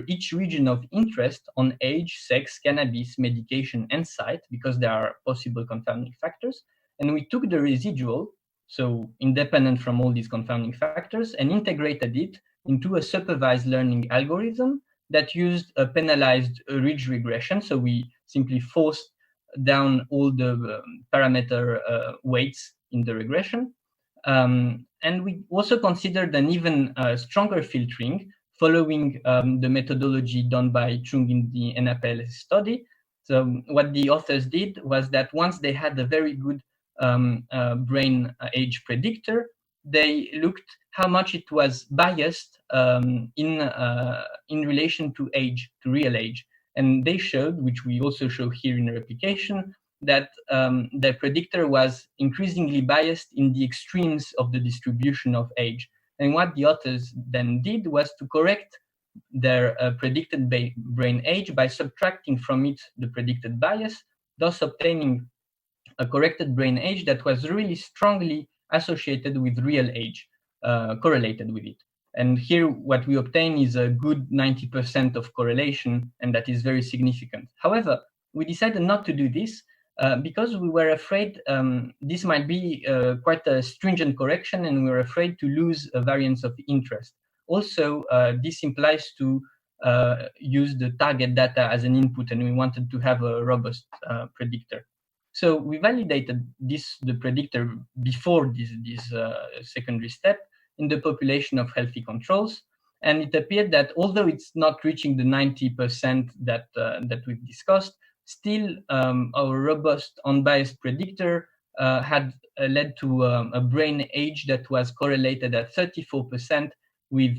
each region of interest on age, sex, cannabis, medication, and site, because there are possible confounding factors. And we took the residual, so independent from all these confounding factors, and integrated it into a supervised learning algorithm that used a penalized ridge regression. So we simply forced down all the parameter weights in the regression. And we also considered an even stronger filtering following the methodology done by Chung in the NAPL study. So what the authors did was that once they had a very good brain age predictor, they looked how much it was biased in relation to age, to real age. And they showed, which we also show here in the replication, that the predictor was increasingly biased in the extremes of the distribution of age. And what the authors then did was to correct their predicted brain age by subtracting from it the predicted bias, thus obtaining a corrected brain age that was really strongly associated with real age, correlated with it. And here what we obtain is a good 90% of correlation, and that is very significant. However, we decided not to do this because we were afraid this might be quite a stringent correction, and we were afraid to lose a variance of interest. Also, this implies to use the target data as an input, and we wanted to have a robust predictor. So we validated the predictor before this secondary step in the population of healthy controls. And it appeared that although it's not reaching the 90% that we've discussed, still our robust unbiased predictor had led to a brain age that was correlated at 34% with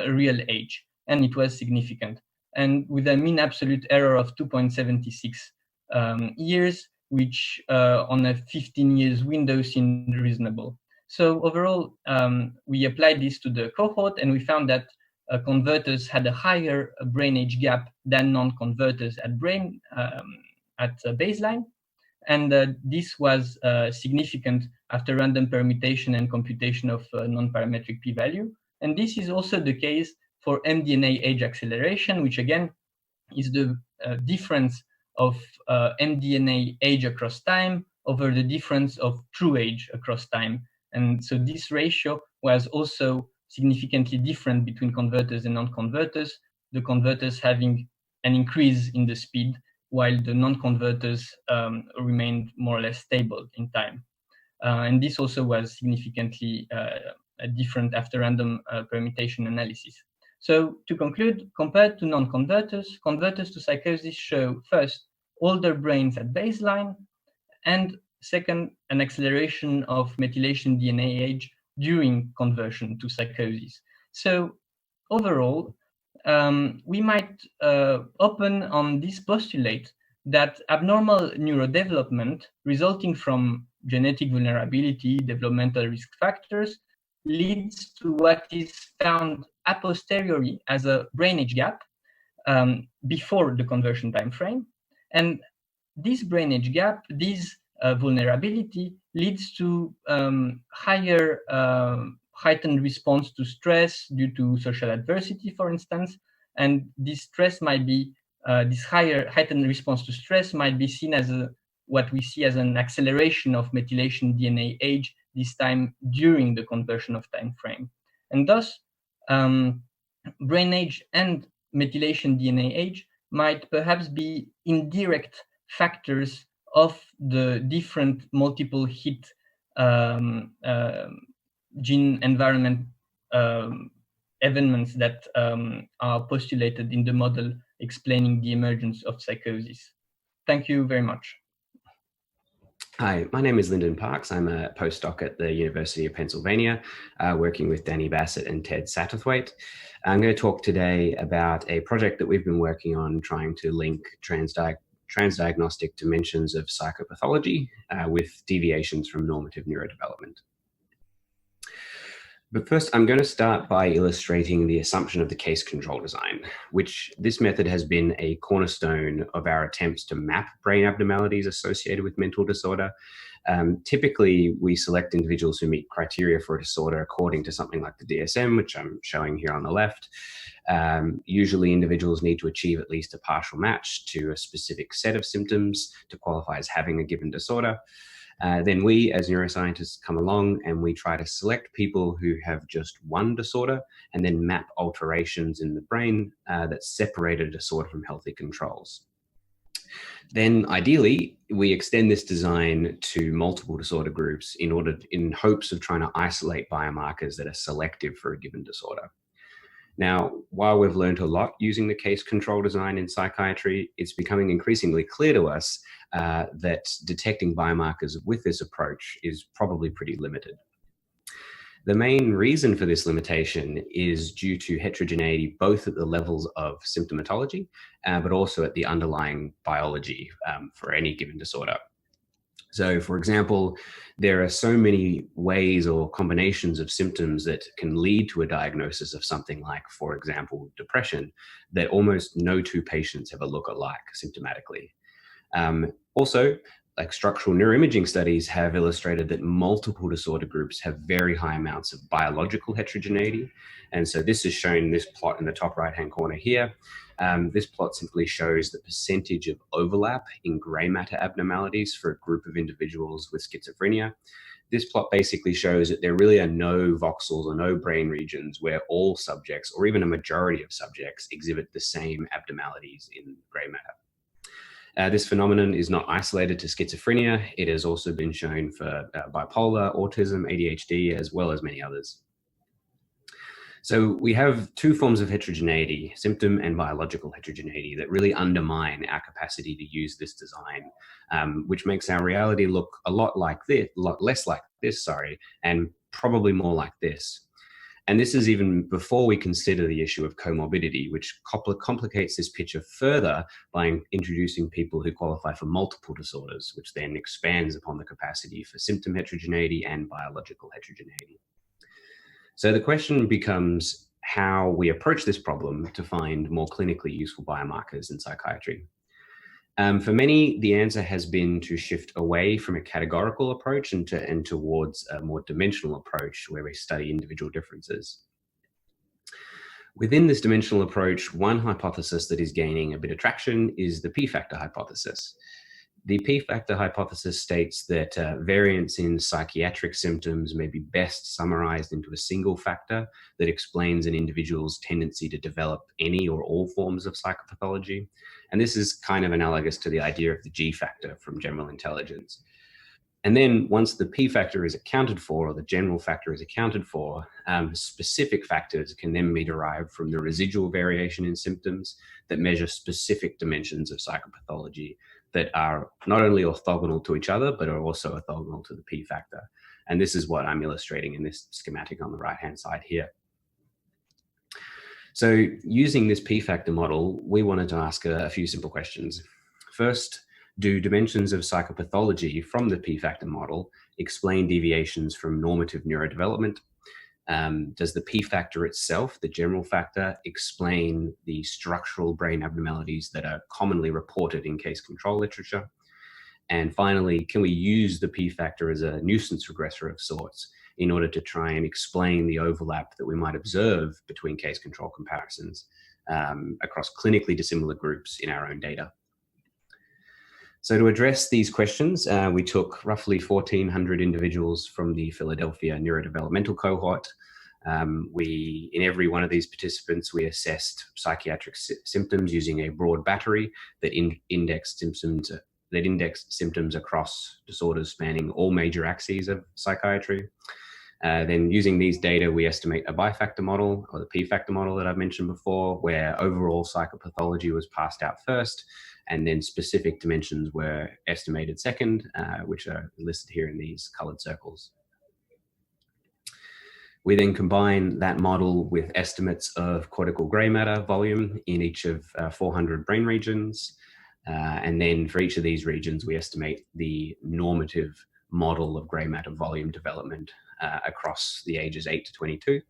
real age. And it was significant. And with a mean absolute error of 2.76 years, which on a 15 years window seemed reasonable. So overall, we applied this to the cohort, and we found that converters had a higher brain age gap than non-converters at baseline. And this was significant after random permutation and computation of non-parametric p-value. And this is also the case for mDNA age acceleration, which again is the difference of mDNA age across time over the difference of true age across time. And so this ratio was also significantly different between converters and non-converters, the converters having an increase in the speed, while the non-converters remained more or less stable in time. And this also was significantly different after random permutation analysis. So to conclude, compared to non-converters, converters to psychosis show first, older brains at baseline, and second, an acceleration of methylation DNA age during conversion to psychosis. So overall, we might open on this postulate that abnormal neurodevelopment resulting from genetic vulnerability, developmental risk factors, leads to what is found a posteriori as a brain age gap before the conversion time frame. And this brain age gap, this vulnerability, leads to higher heightened response to stress due to social adversity, for instance. And this stress might be, this higher heightened response to stress might be seen as what we see as an acceleration of methylation DNA age, this time during the conversion of time frame. And thus, brain age and methylation DNA age might perhaps be indirect factors of the different multiple hit gene environment events that are postulated in the model explaining the emergence of psychosis. Thank you very much. Hi, my name is Linden Parks. I'm a postdoc at the University of Pennsylvania, working with Danny Bassett and Ted Satterthwaite. I'm going to talk today about a project that we've been working on trying to link transdiagnostic dimensions of psychopathology with deviations from normative neurodevelopment. But first, I'm going to start by illustrating the assumption of the case control design, which this method has been a cornerstone of our attempts to map brain abnormalities associated with mental disorder. Typically, we select individuals who meet criteria for a disorder according to something like the DSM, which I'm showing here on the left. Usually, individuals need to achieve at least a partial match to a specific set of symptoms to qualify as having a given disorder. Then we, as neuroscientists, come along and we try to select people who have just one disorder and then map alterations in the brain that separate a disorder from healthy controls. Then, ideally, we extend this design to multiple disorder groups in hopes of trying to isolate biomarkers that are selective for a given disorder. Now, while we've learned a lot using the case control design in psychiatry, it's becoming increasingly clear to us that detecting biomarkers with this approach is probably pretty limited. The main reason for this limitation is due to heterogeneity, both at the levels of symptomatology, but also at the underlying biology for any given disorder. So, for example, there are so many ways or combinations of symptoms that can lead to a diagnosis of something like, for example, depression, that almost no two patients ever look alike symptomatically. Also, like structural neuroimaging studies have illustrated that multiple disorder groups have very high amounts of biological heterogeneity. And so this is shown in this plot in the top right-hand corner here. This plot simply shows the percentage of overlap in gray matter abnormalities for a group of individuals with schizophrenia. This plot basically shows that there really are no voxels or no brain regions where all subjects, or even a majority of subjects, exhibit the same abnormalities in gray matter. This phenomenon is not isolated to schizophrenia. It has also been shown for bipolar, autism, ADHD, as well as many others. So we have two forms of heterogeneity, symptom and biological heterogeneity, that really undermine our capacity to use this design, which makes our reality look a lot less like this, and probably more like this. And this is even before we consider the issue of comorbidity, which complicates this picture further by introducing people who qualify for multiple disorders, which then expands upon the capacity for symptom heterogeneity and biological heterogeneity. So the question becomes how we approach this problem to find more clinically useful biomarkers in psychiatry. For many, the answer has been to shift away from a categorical approach and towards a more dimensional approach where we study individual differences. Within this dimensional approach, one hypothesis that is gaining a bit of traction is the p-factor hypothesis. The p-factor hypothesis states that variance in psychiatric symptoms may be best summarized into a single factor that explains an individual's tendency to develop any or all forms of psychopathology. And this is kind of analogous to the idea of the G-factor from general intelligence. And then once the p-factor is accounted for, or the general factor is accounted for, specific factors can then be derived from the residual variation in symptoms that measure specific dimensions of psychopathology that are not only orthogonal to each other, but are also orthogonal to the p-factor. And this is what I'm illustrating in this schematic on the right-hand side here. So using this p-factor model, we wanted to ask a few simple questions. First, do dimensions of psychopathology from the p-factor model explain deviations from normative neurodevelopment? Does the p-factor itself, the general factor, explain the structural brain abnormalities that are commonly reported in case control literature? And finally, can we use the p-factor as a nuisance regressor of sorts in order to try and explain the overlap that we might observe between case control comparisons across clinically dissimilar groups in our own data? So to address these questions, we took roughly 1,400 individuals from the Philadelphia neurodevelopmental cohort. In every one of these participants, we assessed psychiatric symptoms using a broad battery that indexed symptoms across disorders spanning all major axes of psychiatry. Then using these data, we estimate a bifactor model, or the p-factor model that I've mentioned before, where overall psychopathology was passed out first, and then specific dimensions were estimated second, which are listed here in these colored circles. We then combine that model with estimates of cortical gray matter volume in each of 400 brain regions. And then for each of these regions, we estimate the normative model of gray matter volume development across the ages 8 to 22,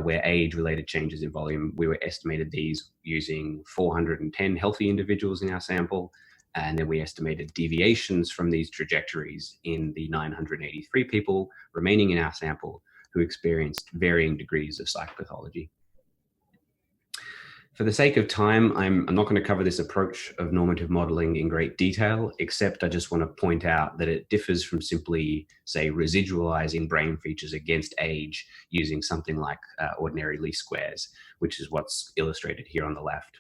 where age-related changes in volume, we were estimated these using 410 healthy individuals in our sample, and then we estimated deviations from these trajectories in the 983 people remaining in our sample who experienced varying degrees of psychopathology. For the sake of time, I'm not going to cover this approach of normative modeling in great detail, except I just want to point out that it differs from simply, say, residualizing brain features against age using something like ordinary least squares, which is what's illustrated here on the left.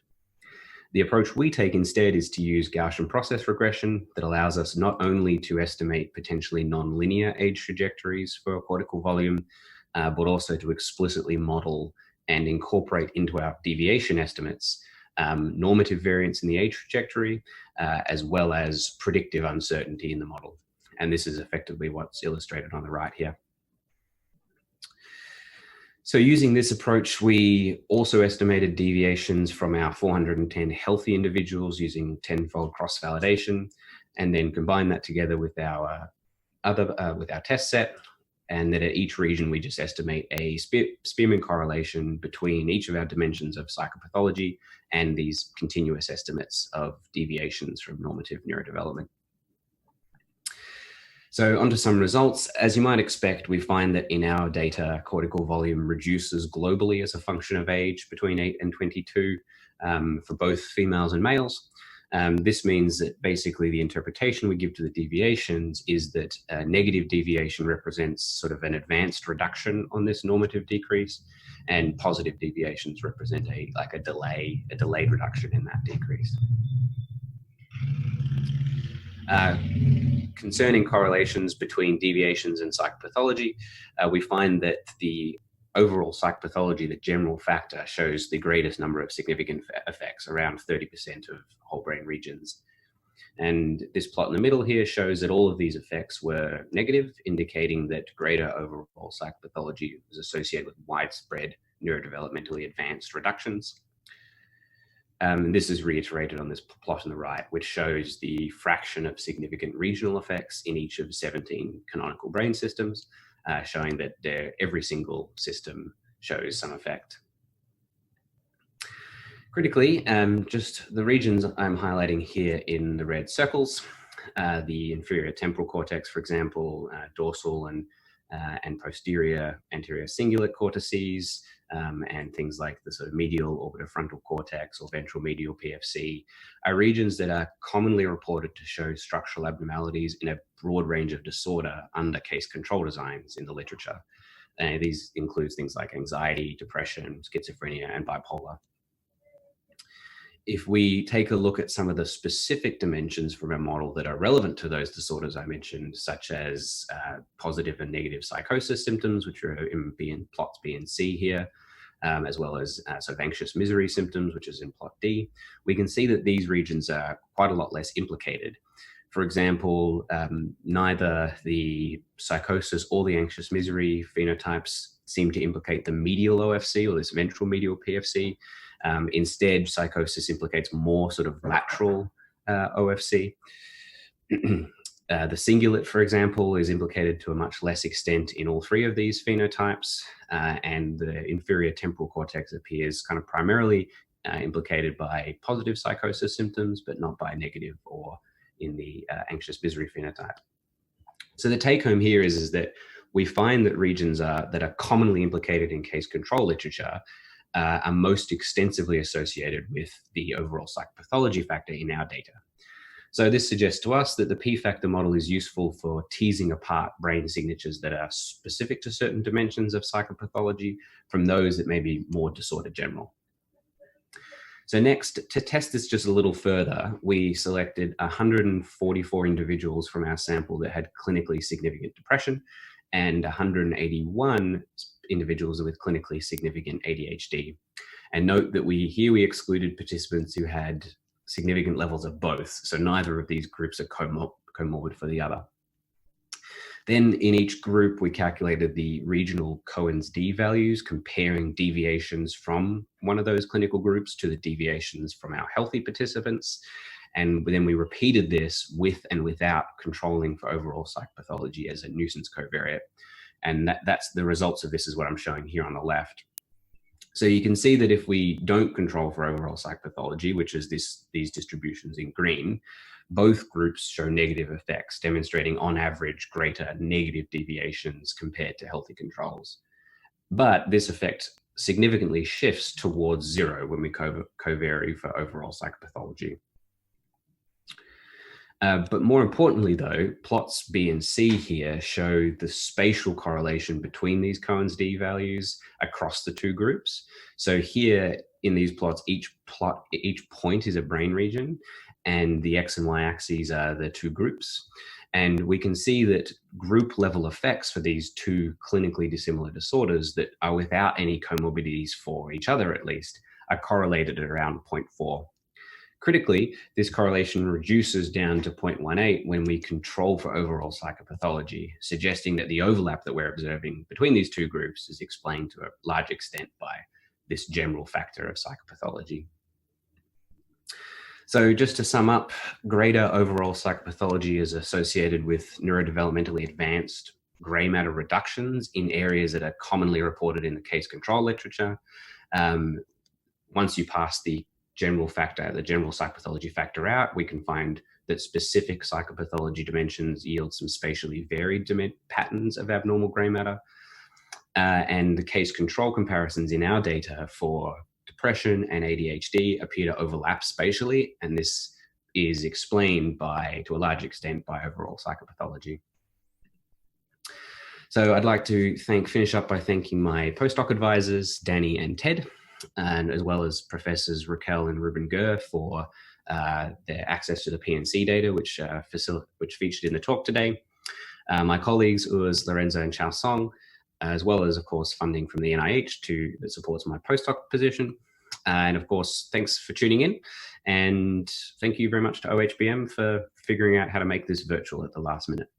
The approach we take instead is to use Gaussian process regression that allows us not only to estimate potentially nonlinear age trajectories for cortical volume, but also to explicitly model and incorporate into our deviation estimates normative variance in the age trajectory, as well as predictive uncertainty in the model. And this is effectively what's illustrated on the right here. So using this approach, we also estimated deviations from our 410 healthy individuals using 10-fold cross-validation, and then combine that together with our test set. And then at each region, we just estimate a Spearman correlation between each of our dimensions of psychopathology and these continuous estimates of deviations from normative neurodevelopment. So onto some results. As you might expect, we find that in our data, cortical volume reduces globally as a function of age between 8 and 22 for both females and males. This means that basically the interpretation we give to the deviations is that a negative deviation represents sort of an advanced reduction on this normative decrease, and positive deviations represent a delayed reduction in that decrease. Concerning correlations between deviations and psychopathology, we find that the overall psychopathology, the general factor, shows the greatest number of significant effects, around 30% of whole brain regions. And this plot in the middle here shows that all of these effects were negative, indicating that greater overall psychopathology was associated with widespread neurodevelopmentally advanced reductions. This is reiterated on this plot on the right, which shows the fraction of significant regional effects in each of 17 canonical brain systems, showing that every single system shows some effect. Critically, just the regions I'm highlighting here in the red circles, the inferior temporal cortex, for example, dorsal and posterior anterior cingulate cortices, and things like the sort of medial orbitofrontal cortex or ventral medial PFC, are regions that are commonly reported to show structural abnormalities in a broad range of disorder under case control designs in the literature. These include things like anxiety, depression, schizophrenia, and bipolar. If we take a look at some of the specific dimensions from our model that are relevant to those disorders I mentioned, such as positive and negative psychosis symptoms, which are in plots B and C here, as well as sort of anxious misery symptoms, which is in plot D, we can see that these regions are quite a lot less implicated. For example, neither the psychosis or the anxious misery phenotypes seem to implicate the medial OFC or this ventral medial PFC. Instead, psychosis implicates more sort of lateral OFC. The cingulate, for example, is implicated to a much less extent in all three of these phenotypes, and the inferior temporal cortex appears kind of primarily implicated by positive psychosis symptoms, but not by negative or in the anxious misery phenotype. So the take home here is that we find that regions that are commonly implicated in case control literature are most extensively associated with the overall psychopathology factor in our data. So this suggests to us that the p-factor model is useful for teasing apart brain signatures that are specific to certain dimensions of psychopathology from those that may be more disorder general. So next, to test this just a little further, we selected 144 individuals from our sample that had clinically significant depression and 181 individuals with clinically significant ADHD. And note that we excluded participants who had significant levels of both. So neither of these groups are comorbid for the other. Then in each group, we calculated the regional Cohen's d values, comparing deviations from one of those clinical groups to the deviations from our healthy participants. And then we repeated this with and without controlling for overall psychopathology as a nuisance covariate. And that's the results of this is what I'm showing here on the left. So you can see that if we don't control for overall psychopathology, which is these distributions in green, both groups show negative effects, demonstrating on average greater negative deviations compared to healthy controls. But this effect significantly shifts towards 0 when we covary for overall psychopathology. But more importantly, though, plots B and C here show the spatial correlation between these Cohen's d values across the two groups. So here in these plots, each point is a brain region, and the X and Y axes are the two groups. And we can see that group level effects for these two clinically dissimilar disorders that are without any comorbidities for each other, at least, are correlated at around 0.4. Critically, this correlation reduces down to 0.18 when we control for overall psychopathology, suggesting that the overlap that we're observing between these two groups is explained to a large extent by this general factor of psychopathology. So just to sum up, greater overall psychopathology is associated with neurodevelopmentally advanced gray matter reductions in areas that are commonly reported in the case control literature. Once you pass the general psychopathology factor out, we can find that specific psychopathology dimensions yield some spatially varied patterns of abnormal gray matter. And the case control comparisons in our data for depression and ADHD appear to overlap spatially, and this is explained to a large extent by overall psychopathology. So I'd like to finish up by thanking my postdoc advisors, Danny and Ted, and as well as Professors Raquel and Ruben Gurr for their access to the PNC data, which featured in the talk today. My colleagues, Urs, Lorenzo, and Chao Song, as well as, of course, funding from the NIH that supports my postdoc position. And of course, thanks for tuning in. And thank you very much to OHBM for figuring out how to make this virtual at the last minute.